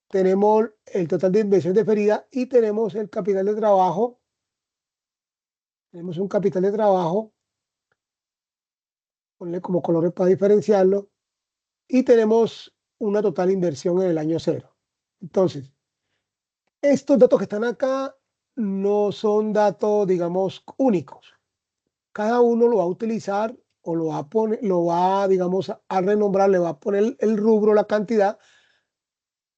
Tenemos el total de inversión diferida y tenemos el capital de trabajo. Tenemos un capital de trabajo, ponle como colores para diferenciarlo, y tenemos una total inversión en el año cero. Entonces, estos datos que están acá no son datos, digamos, únicos. Cada uno lo va a utilizar o lo va a poner, digamos, a renombrar, le va a poner el rubro, la cantidad,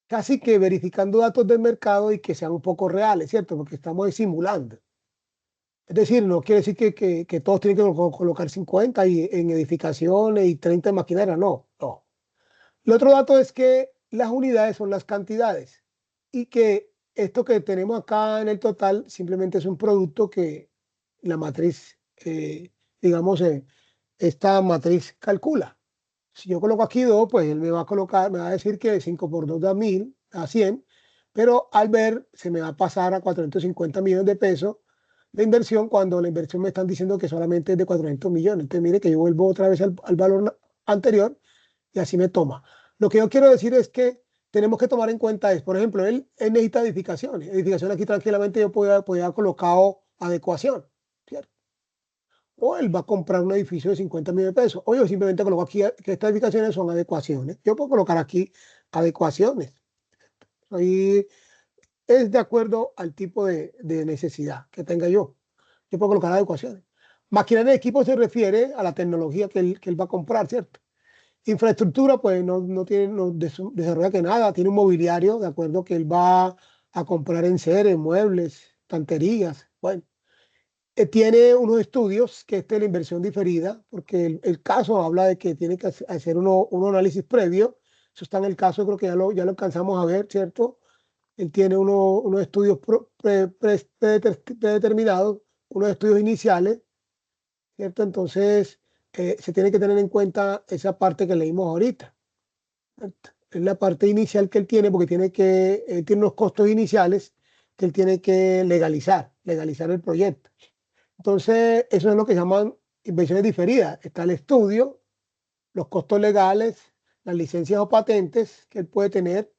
casi que verificando datos del mercado y que sean un poco reales, ¿cierto? Porque estamos simulando. Es decir, no quiere decir que todos tienen que colocar 50 en edificaciones y 30 en maquinaria, no, no. El otro dato es que las unidades son las cantidades y que esto que tenemos acá en el total simplemente es un producto que la matriz, digamos, esta matriz calcula. Si yo coloco aquí 2, pues él me va a decir que 5 por 2 da 1000, da 100, pero al ver se me va a pasar a 450 millones de pesos de inversión cuando la inversión me están diciendo que solamente es de 400 millones. Entonces mire que yo vuelvo otra vez al valor anterior y así me toma. Lo que yo quiero decir es que tenemos que tomar en cuenta es, por ejemplo, él necesita edificaciones. Edificaciones aquí tranquilamente yo podía haber colocado adecuación, ¿cierto? O él va a comprar un edificio de 50 millones de pesos. O yo simplemente coloco aquí que estas edificaciones son adecuaciones. Yo puedo colocar aquí adecuaciones. Ahí es de acuerdo al tipo de necesidad que tenga yo. Yo puedo colocar adecuaciones. Maquinaria de equipo se refiere a la tecnología que él va a comprar, ¿cierto? Infraestructura, pues no desarrolla que nada, tiene un mobiliario, de acuerdo que él va a comprar enseres, muebles, estanterías. Bueno, tiene unos estudios, que esta es la inversión diferida, porque el caso habla de que tiene que hacer un análisis previo. Eso está en el caso, creo que ya lo alcanzamos a ver, ¿cierto? Él tiene unos estudios predeterminados, unos estudios iniciales, ¿cierto? Entonces, se tiene que tener en cuenta esa parte que leímos ahorita, ¿cierto? Es la parte inicial que él tiene, porque él tiene unos costos iniciales que él tiene que legalizar el proyecto. Entonces, eso es lo que llaman inversiones diferidas. Está el estudio, los costos legales, las licencias o patentes que él puede tener,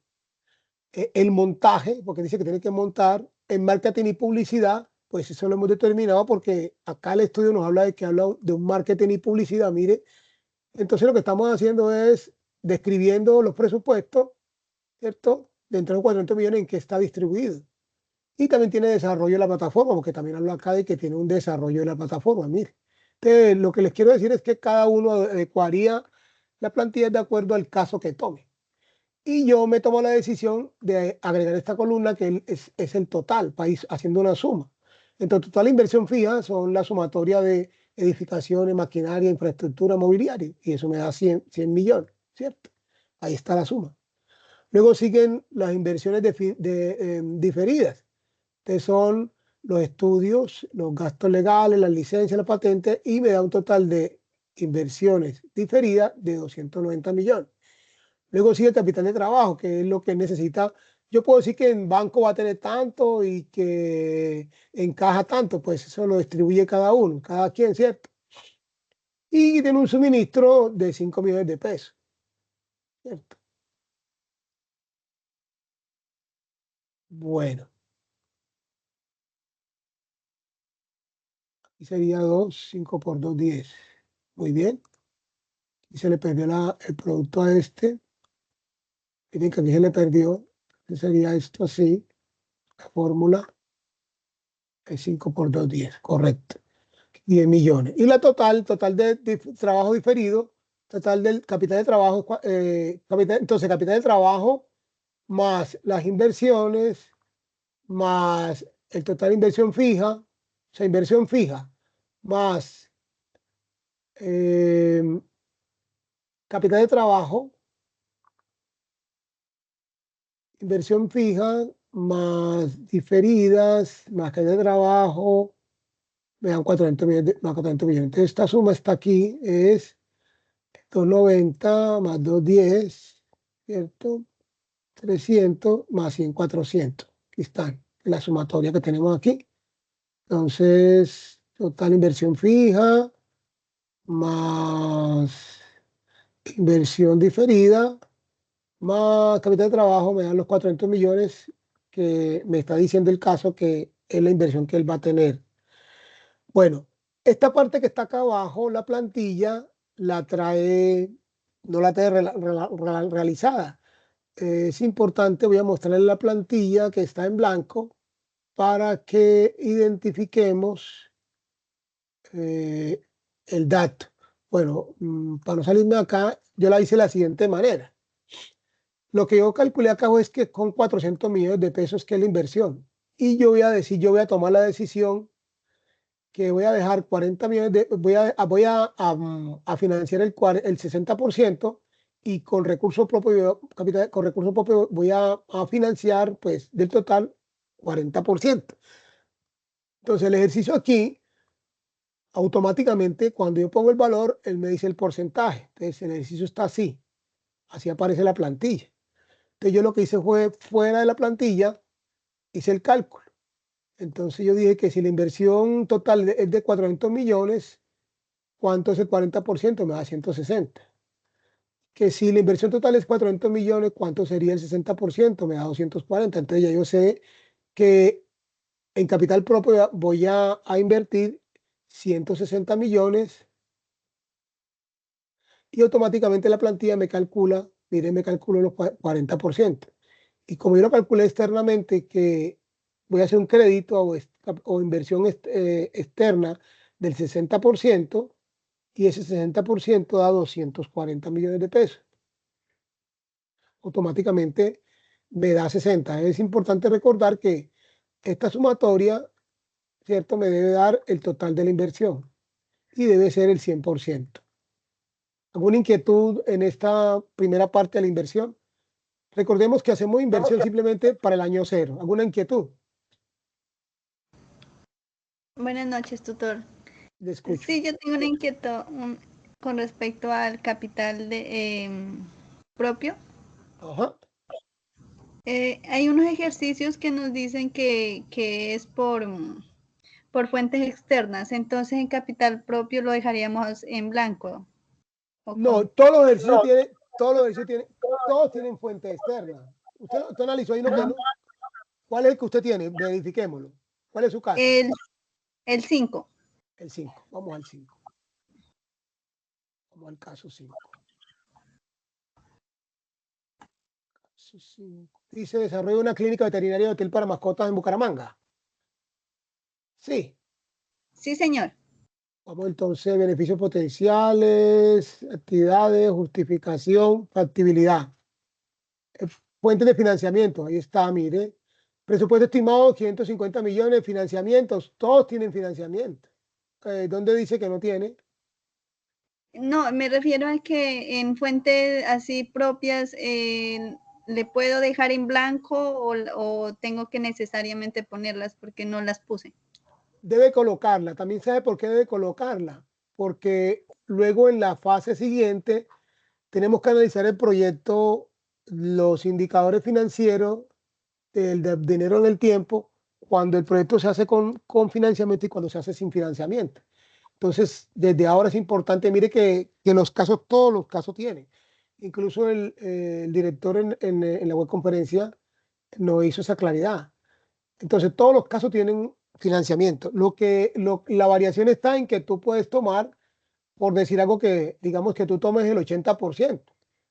el montaje, porque dice que tiene que montar, en marketing y publicidad, pues eso lo hemos determinado porque acá el estudio nos habla de un marketing y publicidad, mire. Entonces lo que estamos haciendo es describiendo los presupuestos, ¿cierto? Dentro de 400 millones en que está distribuido. Y también tiene desarrollo de la plataforma, porque también hablo acá de que tiene un desarrollo de la plataforma, mire. Entonces, lo que les quiero decir es que cada uno adecuaría la plantilla de acuerdo al caso que tome. Y yo me tomo la decisión de agregar esta columna que es el total, para ir haciendo una suma. Entonces, total inversión fija son la sumatoria de edificaciones, maquinaria, infraestructura, mobiliario, y eso me da 100 millones, ¿cierto? Ahí está la suma. Luego siguen las inversiones diferidas, que son los estudios, los gastos legales, las licencias, las patentes, y me da un total de inversiones diferidas de 290 millones. Luego sigue el capital de trabajo, que es lo que necesita yo puedo decir que en banco va a tener tanto y que en caja tanto, pues eso lo distribuye cada uno, cada quien, ¿cierto? Y tiene un suministro de 5 millones de pesos, ¿cierto? Bueno, y sería 2, 5 por 2, 10. Muy bien. Y se le perdió el producto a este. Miren que aquí se le perdió. Sería esto así. La fórmula es 5 por 2, 10. Correcto. 10 millones. Y la total de trabajo diferido, total del capital de trabajo, entonces capital de trabajo más las inversiones, más el total de inversión fija, o sea, inversión fija, más capital de trabajo, inversión fija, más diferidas, más capital de trabajo, me dan 400 millones, más 400 millones. Entonces, esta suma está aquí, es 290 más 210, ¿cierto? 300 más 100, 400. Aquí están, la sumatoria que tenemos aquí. Entonces, total inversión fija más inversión diferida más capital de trabajo me dan los 400 millones que me está diciendo el caso que es la inversión que él va a tener. Bueno, esta parte que está acá abajo, la plantilla, la trae, no la trae realizada. Es importante, voy a mostrarle la plantilla que está en blanco para que identifiquemos eh, el dato. Bueno, para no salirme de acá, yo la hice de la siguiente manera. Lo que yo calculé acá es que con 400 millones de pesos que es la inversión. Y yo voy a decir, yo voy a tomar la decisión que voy a dejar 40 millones de, a financiar el 60% y con recursos propios, capital, con recursos propios voy a financiar pues del total 40%. Entonces el ejercicio aquí, automáticamente cuando yo pongo el valor, él me dice el porcentaje. Entonces el ejercicio está así, así aparece la plantilla. Entonces yo lo que hice fue fuera de la plantilla, hice el cálculo. Entonces yo dije que si la inversión total es de 400 millones, ¿cuánto es el 40%? Me da 160. Que si la inversión total es 400 millones, ¿cuánto sería el 60%? Me da 240. Entonces ya yo sé que en capital propio voy a invertir 160 millones y automáticamente la plantilla me calcula, miren, me calcula los 40%. Y como yo lo calculé externamente que voy a hacer un crédito o inversión externa del 60% y ese 60% da 240 millones de pesos. Automáticamente me da 60. Es importante recordar que esta sumatoria, ¿cierto? Me debe dar el total de la inversión y debe ser el 100%. ¿Alguna inquietud en esta primera parte de la inversión? Recordemos que hacemos inversión simplemente para el año cero. ¿Alguna inquietud? Buenas noches, tutor. Le escucho. Sí, yo tengo una inquietud con respecto al capital propio. Ajá. Hay unos ejercicios que nos dicen que es por fuentes externas, entonces en capital propio lo dejaríamos en blanco. No, todos los ejercicios todos tienen fuente externa. Usted analizó ahí uno que no. ¿Cuál es el que usted tiene? Verifiquémoslo. ¿Cuál es su caso? El 5. El 5. Vamos al 5. Vamos al caso 5. Caso 5. Dice, desarrollo una clínica veterinaria de hotel para mascotas en Bucaramanga. Sí. Sí, señor. Vamos entonces, beneficios potenciales, actividades, justificación, factibilidad. Fuentes de financiamiento, ahí está, mire. Presupuesto estimado, 550 millones, financiamientos, todos tienen financiamiento. ¿Dónde dice que no tiene? No, me refiero a que en fuentes así propias le puedo dejar en blanco o tengo que necesariamente ponerlas porque no las puse. Debe colocarla. También sabe por qué debe colocarla. Porque luego en la fase siguiente, tenemos que analizar el proyecto, los indicadores financieros, y tenemos que analizar si realmente está cumpliendo con los requisitos. Entonces, debe colocarla. También sabe por qué debe colocarla. Porque luego en la fase siguiente, tenemos que analizar el proyecto, los indicadores financieros, y tenemos que analizar si realmente está cumpliendo con los requisitos. del dinero en el tiempo cuando el proyecto se hace con financiamiento y cuando se hace sin financiamiento. Entonces, desde ahora es importante, mire que los casos, todos los casos tienen. Incluso el director en la web conferencia nos hizo esa claridad. Entonces, todos los casos tienen financiamiento. La variación está en que tú puedes tomar, por decir algo que, digamos que tú tomes el 80%.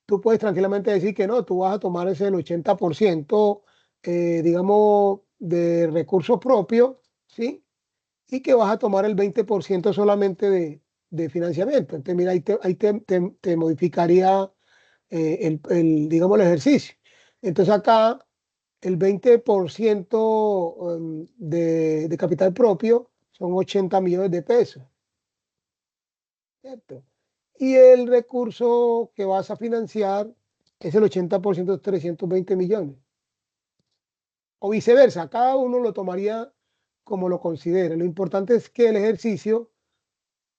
Tú puedes tranquilamente decir que no, tú vas a tomar ese el 80%, digamos, de recursos propios, ¿sí? Y que vas a tomar el 20% solamente de financiamiento. Entonces, mira, te modificaría digamos, el ejercicio. Entonces, acá el 20% de capital propio son 80 millones de pesos, ¿cierto? Y el recurso que vas a financiar es el 80% de 320 millones. O viceversa, cada uno lo tomaría como lo considere. Lo importante es que el ejercicio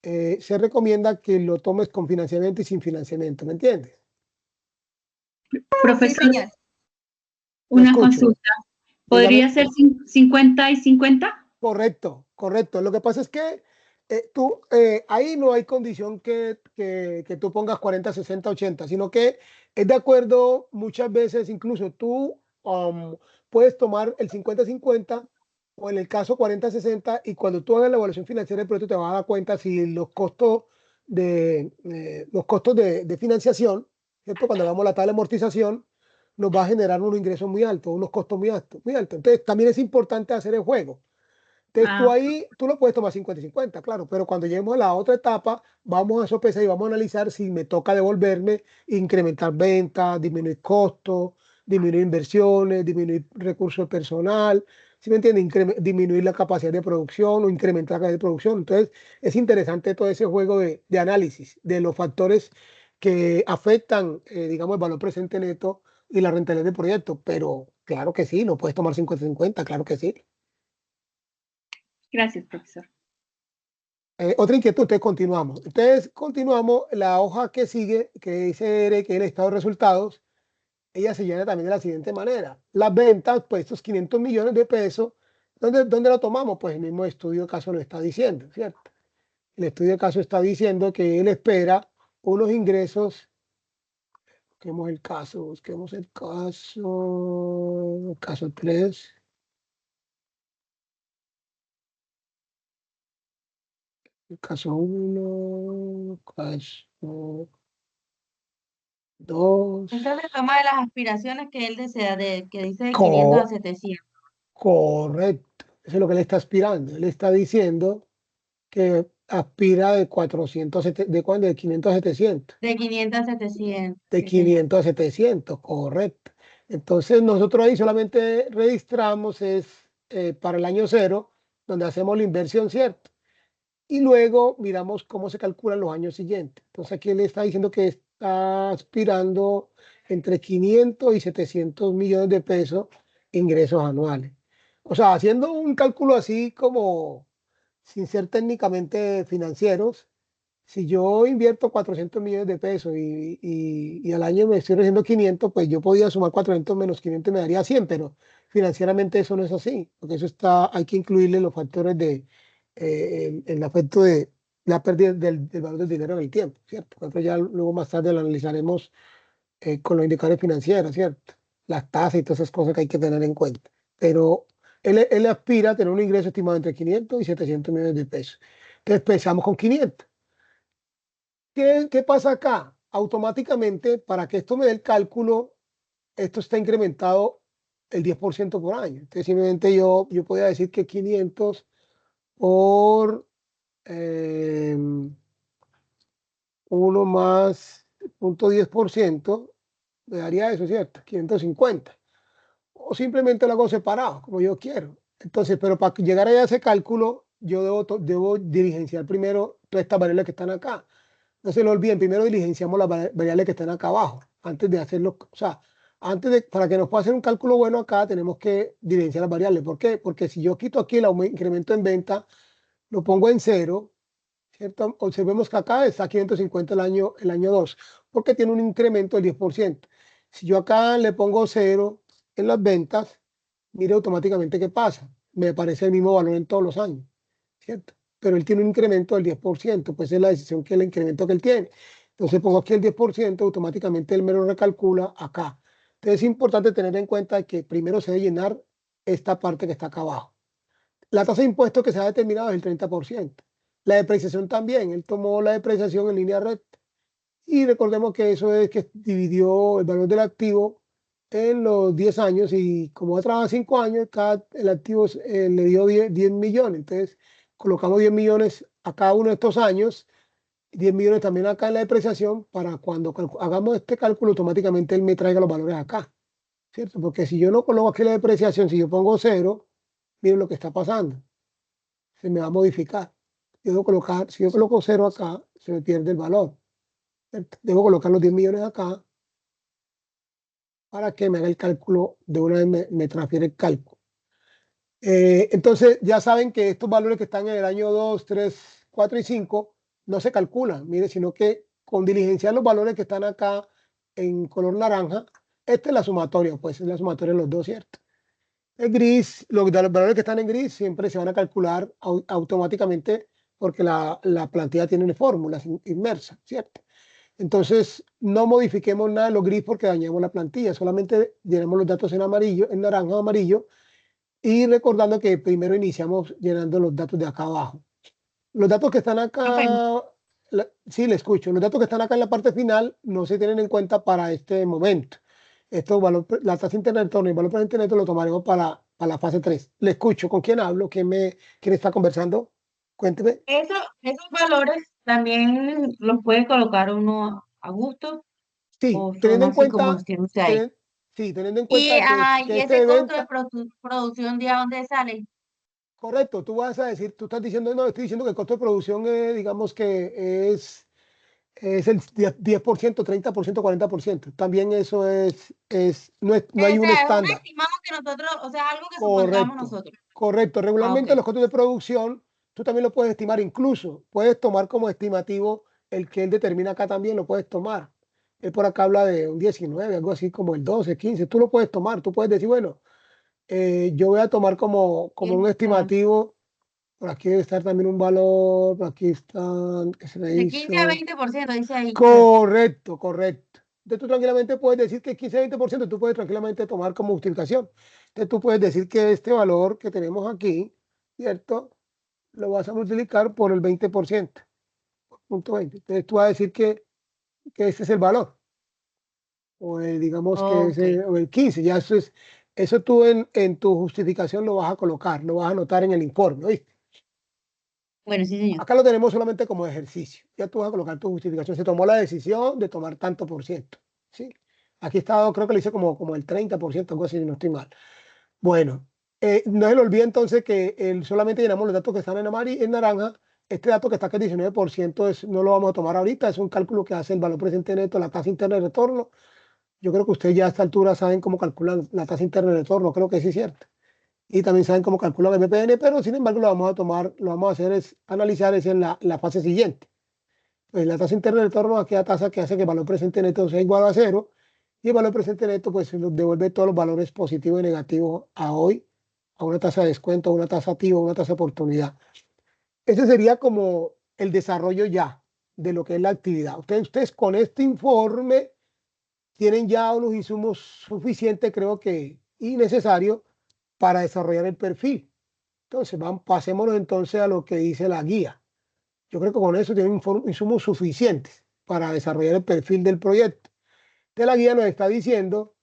se recomienda que lo tomes con financiamiento y sin financiamiento, ¿me entiendes? Sí, Profesor, señor. Lo una escucho. consulta. ¿Podría Dígame. ser 50 y 50? Correcto, correcto. Lo que pasa es que ahí no hay condición que tú pongas 40, 60, 80, sino que es de acuerdo muchas veces, incluso tú puedes tomar el 50-50 o en el caso 40-60 y cuando tú hagas la evaluación financiera del proyecto te vas a dar cuenta si los costos de financiación, ¿cierto? Cuando hagamos la tabla de amortización, nos va a generar unos ingresos muy altos, unos costos muy altos, muy altos. Entonces también es importante hacer el juego. Entonces tú Ah, ahí, tú lo puedes tomar 50 y 50, claro, pero cuando lleguemos a la otra etapa, vamos a sopesar y vamos a analizar si me toca devolverme, incrementar ventas, disminuir costos, disminuir inversiones, disminuir recursos personal, ¿sí me entiendes? Disminuir la capacidad de producción o incrementar la capacidad de producción. Entonces es interesante todo ese juego de análisis de los factores que afectan, digamos, el valor presente neto y la rentabilidad del proyecto, pero claro que sí, no puedes tomar 50-50, claro que sí. gracias, profesor. Otra inquietud, entonces continuamos. Entonces continuamos, la hoja que sigue, que dice R, que es el estado de resultados, ella se llena también de la siguiente manera. Las ventas, pues estos 500 millones de pesos, ¿dónde lo tomamos? Pues el mismo estudio de caso lo está diciendo, ¿cierto? El estudio de caso está diciendo que él espera unos ingresos, busquemos el caso 3. El caso 1, caso 2. Entonces toma de las aspiraciones que él desea, que dice de 500 a 700. Correcto, eso es lo que él está aspirando. Él está diciendo que aspira de 400, de 500 a 700, De 500 a 700, de sí, señor. 500 a 700, correcto. Entonces nosotros ahí solamente registramos para el año cero, donde hacemos la inversión, ¿cierto? Y luego miramos cómo se calculan los años siguientes. Entonces aquí él está diciendo que está aspirando entre 500 y 700 millones de pesos ingresos anuales. O sea, haciendo un cálculo así como sin ser técnicamente financieros, si yo invierto 400 millones de pesos y al año me estoy recibiendo 500, pues yo podía sumar 400 menos 500 me daría 100, pero financieramente eso no es así, porque eso hay que incluirle los factores el efecto de la pérdida del valor del dinero en el tiempo, ¿cierto? Nosotros ya luego más tarde lo analizaremos con los indicadores financieros, ¿cierto? Las tasas y todas esas cosas que hay que tener en cuenta. Pero él aspira a tener un ingreso estimado entre 500 y 700 millones de pesos. Entonces empezamos con 500. ¿Qué pasa acá? Automáticamente, para que esto me dé el cálculo, esto está incrementado el 10% por año. Entonces simplemente yo podría decir que 500 por 1 más 0.10% me daría eso, ¿cierto? 550. O simplemente lo hago separado, como yo quiero. Entonces, pero para llegar a ese cálculo, yo debo diligenciar primero todas estas variables que están acá. No se lo olviden, primero diligenciamos las variables que están acá abajo, antes de hacerlo, o sea, para que nos pueda hacer un cálculo bueno acá, tenemos que diligenciar las variables. ¿Por qué? Porque si yo quito aquí el incremento en venta, lo pongo en cero, ¿cierto? Observemos que acá está 550 el año 2, porque tiene un incremento del 10%. Si yo acá le pongo cero en las ventas, mire automáticamente qué pasa. Me aparece el mismo valor en todos los años, ¿cierto? Pero él tiene un incremento del 10%, pues es la decisión que el incremento que él tiene. Entonces pongo aquí el 10%, automáticamente él me lo recalcula acá. Entonces es importante tener en cuenta que primero se debe llenar esta parte que está acá abajo. La tasa de impuestos que se ha determinado es el 30%. La depreciación también, él tomó la depreciación en línea recta. Y recordemos que eso es que dividió el valor del activo en los 10 años y como ha trabajado 5 años, el activo le dio 10 millones. Entonces colocamos 10 millones a cada uno de estos años, 10 millones también acá en la depreciación para cuando hagamos este cálculo automáticamente él me traiga los valores acá, ¿cierto? Porque si yo no coloco aquí la depreciación, si yo pongo 0, miren lo que está pasando, se me va a modificar. Yo debo colocar, si yo coloco 0 acá, se me pierde el valor. Debo colocar los 10 millones acá para que me haga el cálculo, de una vez me transfiere el cálculo. Entonces ya saben que estos valores que están en el año 2, 3, 4 y 5 no se calculan, mire, sino que con diligenciar los valores que están acá en color naranja, esta es la sumatoria, pues es la sumatoria de los dos, ¿cierto? El gris, los valores que están en gris siempre se van a calcular automáticamente porque la plantilla tiene fórmulas inmersas, ¿cierto? Entonces, no modifiquemos nada de los gris porque dañamos la plantilla, solamente llenamos los datos en amarillo, en naranja o amarillo, y recordando que primero iniciamos llenando los datos de acá abajo. Los datos que están acá, sí, le escucho, los datos que están acá en la parte final no se tienen en cuenta para este momento. Esto, la tasa interna de retorno y el valor presente neto lo tomaremos para la fase 3. Le escucho, ¿con quién hablo? ¿Quién está conversando? Cuénteme. Esos valores también los puede colocar uno a gusto Sí, o son teniendo en así como cuenta, los tiene usted ahí. sí, teniendo en Y, cuenta que y este ese de costo de venta, producción, ¿de dónde sale? correcto, tú vas a decir, tú estás diciendo, no, estoy diciendo que el costo de producción, digamos que es el 10%, 30%, 40%. También eso no hay O un sea, es un estándar. estimado que nosotros, o sea, algo que supongamos Correcto, nosotros. correcto. Ah, ok. Regularmente los costos de producción, tú también lo puedes estimar, incluso puedes tomar como estimativo el que él determina acá también, lo puedes tomar. Él por acá habla de un 19, algo así como el 12, 15. Tú lo puedes tomar, tú puedes decir, bueno, yo voy a tomar como un Está estimativo. Por aquí debe estar también un valor, por aquí está, que se me de 15 a hizo. 20%, dice ahí, creo. Correcto, correcto. Entonces tú tranquilamente puedes decir que 15-20% tú puedes tranquilamente tomar como justificación. Entonces tú puedes decir que este valor que tenemos aquí, ¿cierto? Lo vas a multiplicar por el 20%, punto 20. Entonces tú vas a decir que ese es el valor. O digamos que Ok. ese, o el 15. Ya eso tú en tu justificación lo vas a colocar, lo vas a anotar en el informe, ¿oíste? Bueno, sí, señor. Acá lo tenemos solamente como ejercicio. Ya tú vas a colocar tu justificación. Se tomó la decisión de tomar tanto por ciento. ¿Sí? Aquí está, creo que lo hice como el 30%, algo así, si no estoy mal. Bueno, no se le olvide entonces que solamente llenamos los datos que están en naranja. Este dato que está aquí, el 19%, no lo vamos a tomar ahorita. Es un cálculo que hace el valor presente neto, la tasa interna de retorno. Yo creo que ustedes ya a esta altura saben cómo calculan la tasa interna de retorno. Creo que sí es cierto y también saben cómo calcular el MPN, pero sin embargo lo vamos a tomar, lo vamos a hacer es analizar es en la fase siguiente. Pues la tasa interna de retorno es aquella tasa que hace que el valor presente neto sea igual a cero y el valor presente neto pues nos devuelve todos los valores positivos y negativos a hoy, a una tasa de descuento, a una tasa activa, a una tasa de oportunidad. Ese sería como el desarrollo ya de lo que es la actividad. Ustedes con este informe tienen ya unos insumos suficientes, creo que, y necesarios para desarrollar el perfil. Entonces, pasémonos entonces a lo que dice la guía. Yo creo que con eso tienen insumos suficientes para desarrollar el perfil del proyecto. De la guía nos está diciendo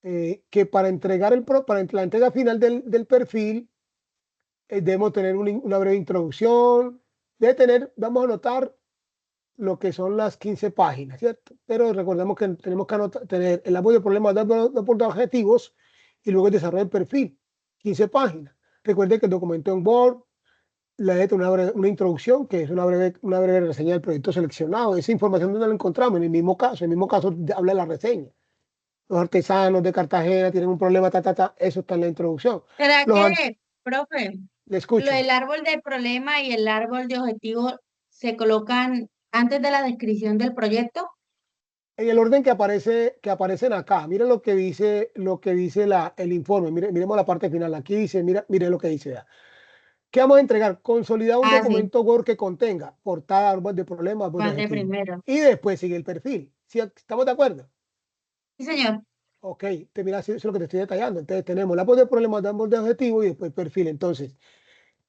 que para entregar para la entrega final del perfil debemos tener una breve introducción, vamos a anotar lo que son las 15 páginas, ¿cierto? Pero recordemos que tenemos que tener el apoyo de problemas de objetivos y luego el desarrollo del perfil, 15 páginas. Recuerden que el documento en Word, la letra, una introducción, que es una breve reseña del proyecto seleccionado. Esa información donde la encontramos, en el mismo caso habla de la reseña. Los artesanos de Cartagena tienen un problema, eso está en la introducción. ¿Será que, profe, Le escucho. el árbol de problema y el árbol de objetivo se colocan antes de la descripción del proyecto? En el orden que aparecen acá. Miren lo que dice, el informe. Miremos la parte final. Aquí dice, mire lo que dice. Vea. ¿Qué vamos a entregar? Consolidar un Sí, documento Word que contenga portada, árbol de problemas, árbol de parte objetivos. primero. Y después sigue el perfil. ¿Sí? ¿Estamos de acuerdo? Sí, señor. Ok, mira, eso es lo que te estoy detallando. Entonces tenemos la voz de problemas, árbol de objetivos y después perfil. Entonces,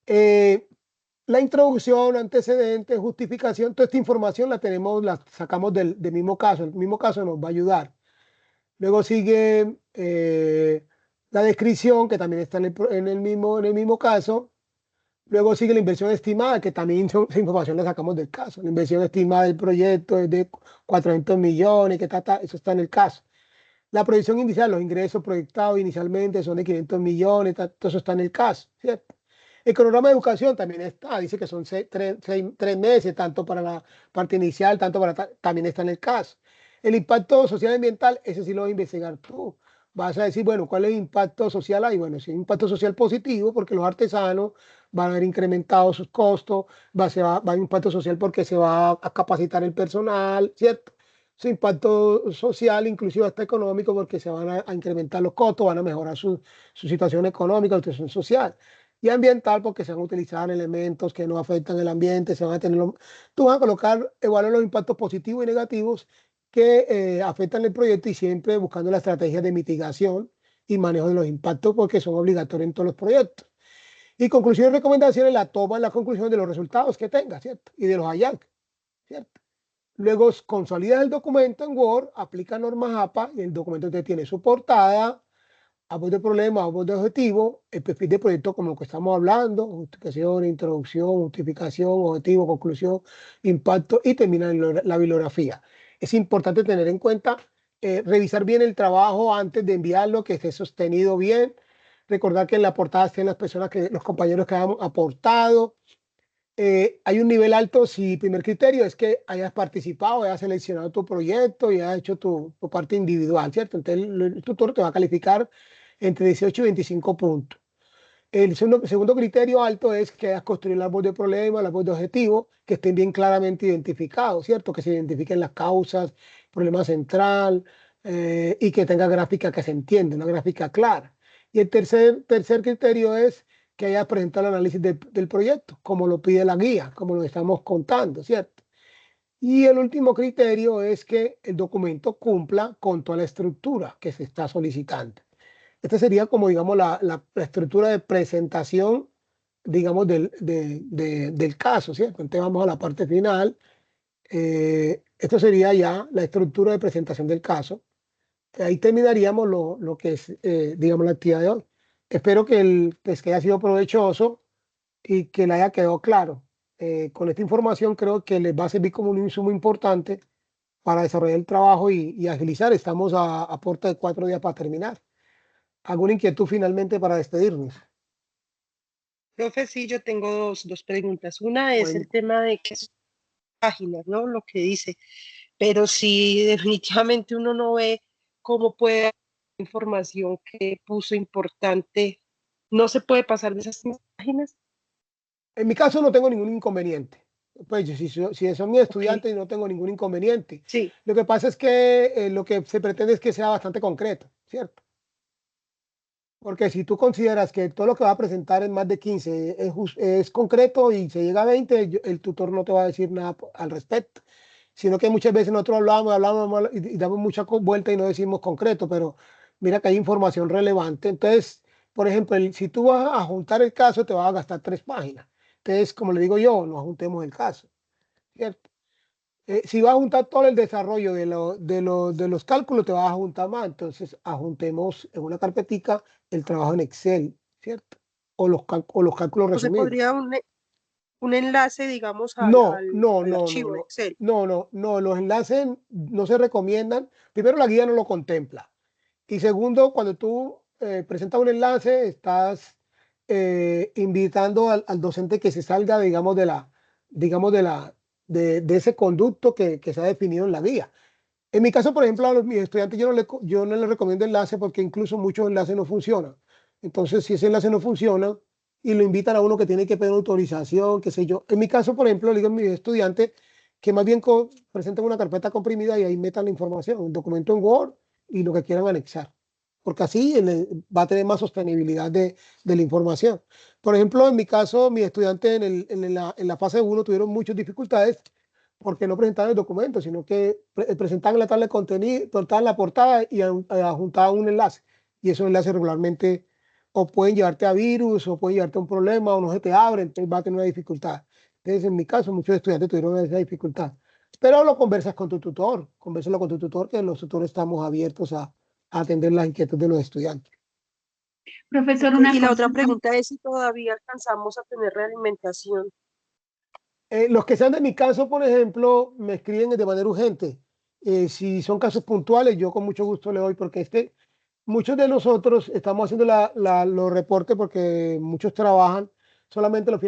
la introducción, antecedentes, justificación, toda esta información la sacamos del mismo caso. El mismo caso nos va a ayudar. Luego sigue la descripción, que también está en el mismo caso. Luego sigue la inversión estimada, que también esa información la sacamos del caso. La inversión estimada del proyecto es de 400 millones, eso está en el caso. La proyección inicial, los ingresos proyectados inicialmente son de 500 millones, todo eso está en el caso, ¿cierto? El cronograma de educación también está, dice que son 3 meses, tanto para la parte inicial, también está en el caso. El impacto social y ambiental, ese sí lo vas a investigar tú. Vas a decir, bueno, ¿cuál es el impacto social ahí? Bueno, si es un impacto social positivo, porque los artesanos van a haber incrementado sus costos, va a haber impacto social porque se va a capacitar el personal, ¿cierto? Su impacto social, inclusive hasta económico, porque se van a incrementar los costos, van a mejorar su situación económica, su situación social. Y ambiental, porque se van a utilizar elementos que no afectan el ambiente, se van a tener tú vas a colocar, evaluar los impactos positivos y negativos que afectan el proyecto y siempre buscando la estrategia de mitigación y manejo de los impactos, porque son obligatorios en todos los proyectos. Y conclusiones y recomendaciones la toman la conclusión de los resultados que tenga, ¿cierto? Y de los hallazgos, ¿cierto? Luego consolidas el documento en Word, aplica normas APA y el documento te tiene su portada, árbol de problema, árbol de objetivo, el perfil de proyecto como lo que estamos hablando, justificación, introducción, justificación, objetivo, conclusión, impacto y termina la bibliografía. Es importante tener en cuenta, revisar bien el trabajo antes de enviarlo, que esté sostenido bien. Recordar que en la portada estén los compañeros que han aportado. Hay un nivel alto si primer criterio es que hayas participado, hayas seleccionado tu proyecto y hayas hecho tu parte individual, ¿cierto? Entonces el tutor te va a calificar entre 18 y 25 puntos. El segundo criterio alto es que hayas construido el árbol de problemas, el árbol de objetivos, que estén bien claramente identificados, ¿cierto? Que se identifiquen las causas, problema central y que tenga gráfica que se entienda, una gráfica clara. Y el tercer criterio es que hayas presentado el análisis del proyecto, como lo pide la guía, como lo estamos contando, ¿cierto? Y el último criterio es que el documento cumpla con toda la estructura que se está solicitando. Esta sería como, digamos, la estructura de presentación, digamos, del caso, ¿cierto? Entonces vamos a la parte final. Esto sería ya la estructura de presentación del caso. Ahí terminaríamos lo que es, digamos, la actividad de hoy. Espero pues, que haya sido provechoso y que le haya quedado claro. Con esta información creo que les va a servir como un insumo importante para desarrollar el trabajo y agilizar. Estamos a puerta de 4 días para terminar. ¿Alguna inquietud finalmente para despedirnos? Profe, sí, yo tengo dos preguntas. Una es Bueno, el tema de que son páginas, ¿no? Lo que dice. Pero si definitivamente uno no ve cómo puede información que puso importante, no se puede pasar de esas páginas. en mi caso no tengo ningún inconveniente. Pues si son mis Ok, estudiantes no tengo ningún inconveniente. sí, Lo que pasa es que lo que se pretende es que sea bastante concreto, ¿cierto? Porque si tú consideras que todo lo que va a presentar en más de 15 es concreto y se llega a 20, el tutor no te va a decir nada al respecto. Sino que muchas veces nosotros hablamos y damos mucha vuelta y no decimos concreto, pero mira que hay información relevante. Entonces, por ejemplo, si tú vas a juntar el caso, te vas a gastar 3 páginas. Entonces, como le digo yo, no juntemos el caso, ¿cierto? Si vas a juntar todo el desarrollo de los cálculos, te vas a juntar más. Entonces, ajuntemos en una carpetica el trabajo en Excel, ¿cierto? O los cálculos o se resumidos. podría un enlace, digamos, No, no, al no, no, archivo de no, Excel. no, no, no, los enlaces no se recomiendan. Primero, la guía no lo contempla. Y segundo, cuando tú presentas un enlace, estás invitando al docente que se salga, digamos, de ese conducto que se ha definido en la guía. En mi caso, por ejemplo, a mis estudiantes yo no les recomiendo enlace porque incluso muchos enlaces no funcionan. Entonces, si ese enlace no funciona y lo invitan a uno que tiene que pedir autorización, qué sé yo. En mi caso, por ejemplo, le digo a mis estudiantes que más bien presenten una carpeta comprimida y ahí metan la información, un documento en Word y lo que quieran anexar, porque así va a tener más sostenibilidad de la información. Por ejemplo, en mi caso, mis estudiantes en la fase 1 tuvieron muchas dificultades porque no presentaban el documento, sino que presentaban la tabla de contenido, presentaban la portada y adjuntaban un enlace. Y esos enlaces regularmente o pueden llevarte a virus o pueden llevarte a un problema o no se te abre, entonces va a tener una dificultad. Entonces, en mi caso, muchos estudiantes tuvieron esa dificultad. Pero lo conversas con tu tutor, conversalo con tu tutor, que los tutores estamos abiertos a atender las inquietudes de los estudiantes. Profesor, Ok, una y la otra consulta. pregunta es si todavía alcanzamos a tener realimentación. Los que sean de mi caso, por ejemplo, me escriben de manera urgente. Si son casos puntuales, yo con mucho gusto le doy, porque muchos de nosotros estamos haciendo los reportes porque muchos trabajan solamente los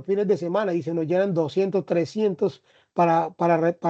fines de semana y se nos llenan 200, 300 para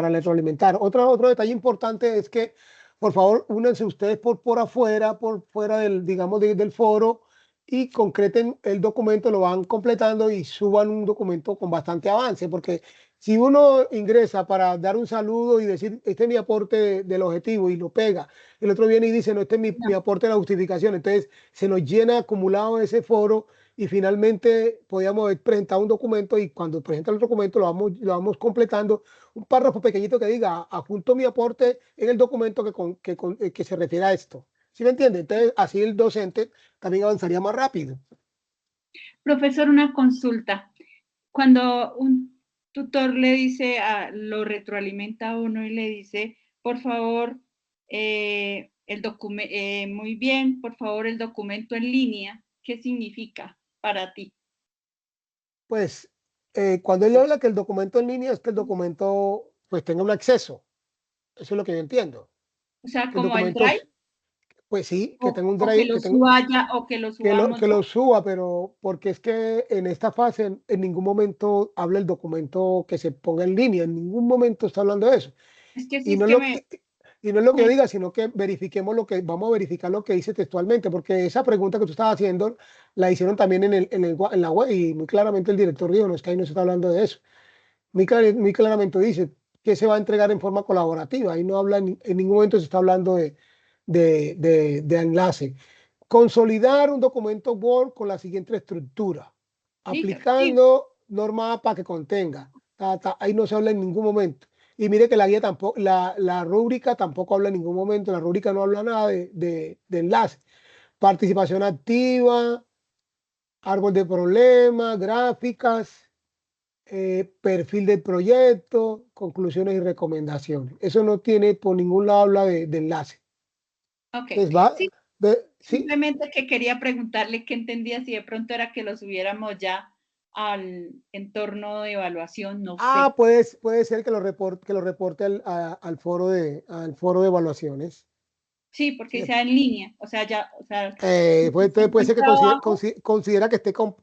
retroalimentar. Otro detalle importante es que, por favor, únanse ustedes por afuera, por fuera digamos, del foro y concreten el documento, lo van completando y suban un documento con bastante avance, porque si uno ingresa para dar un saludo y decir, este es mi aporte del objetivo y lo pega, el otro viene y dice, no, este es mi aporte de la justificación, entonces se nos llena acumulado ese foro y finalmente podíamos haber presentado un documento y cuando presenta el documento lo vamos completando, un párrafo pequeñito que diga, adjunto mi aporte en el documento que se refiere a esto. ¿Sí me entiende? Entonces, así el docente también avanzaría más rápido. Profesor, una consulta. Cuando un tutor le dice, lo retroalimenta a uno y le dice, por favor, muy bien, por favor, el documento en línea, ¿qué significa para ti? Pues cuando él habla que el documento en línea es que el documento pues tenga un acceso. Eso es lo que yo entiendo. O sea, Que el como el documento, Drive, pues sí, que tenga un o que drive, lo suba ya, o que lo subamos que ya. lo suba, pero porque es que en esta fase en ningún momento habla el documento que se ponga en línea, en ningún momento está hablando de eso. Es que sí, Y es no, que y no es lo que yo diga, sino que vamos a verificar lo que dice textualmente, porque esa pregunta que tú estabas haciendo la hicieron también en la web y muy claramente el director dijo, no es que ahí no se está hablando de eso. Muy claramente dice que se va a entregar en forma colaborativa, ahí no habla, en ningún momento se está hablando de enlace. Consolidar un documento Word con la siguiente estructura, listo, sí. aplicando norma APA que contenga. Ahí no se habla en ningún momento. Y mire que la guía tampoco, la rúbrica tampoco habla en ningún momento, la rúbrica no habla nada de enlace. Participación activa, árbol de problemas, gráficas, perfil del proyecto, conclusiones y recomendaciones. Eso no tiene por ningún lado habla de enlace. Ok, Entonces sí, ¿sí? simplemente que quería preguntarle qué entendía, si de pronto era que lo subiéramos ya al entorno de evaluación, no sé. Puede ser que lo reporte al foro al foro de evaluaciones. Sí, porque Sí. sea en línea, o sea, ya, o sea, Puede ser que trabajo. considera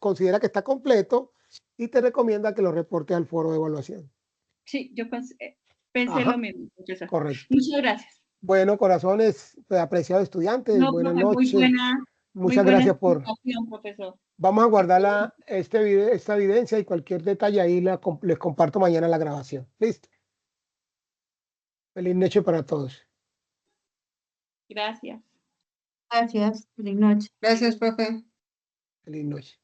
considera que está completo y te recomienda que lo reporte al foro de evaluación. Sí, yo pensé lo Ajá, mismo, profesor. correcto. Muchas gracias. Bueno, corazones, apreciados estudiantes, No, buenas profe, noches. muy Muchas buena gracias explicación, profesor. Vamos a guardar esta evidencia y cualquier detalle ahí les comparto mañana la grabación. ¿Listo? Feliz noche para todos. Gracias. Gracias. Feliz noche. Gracias, profe. Feliz noche.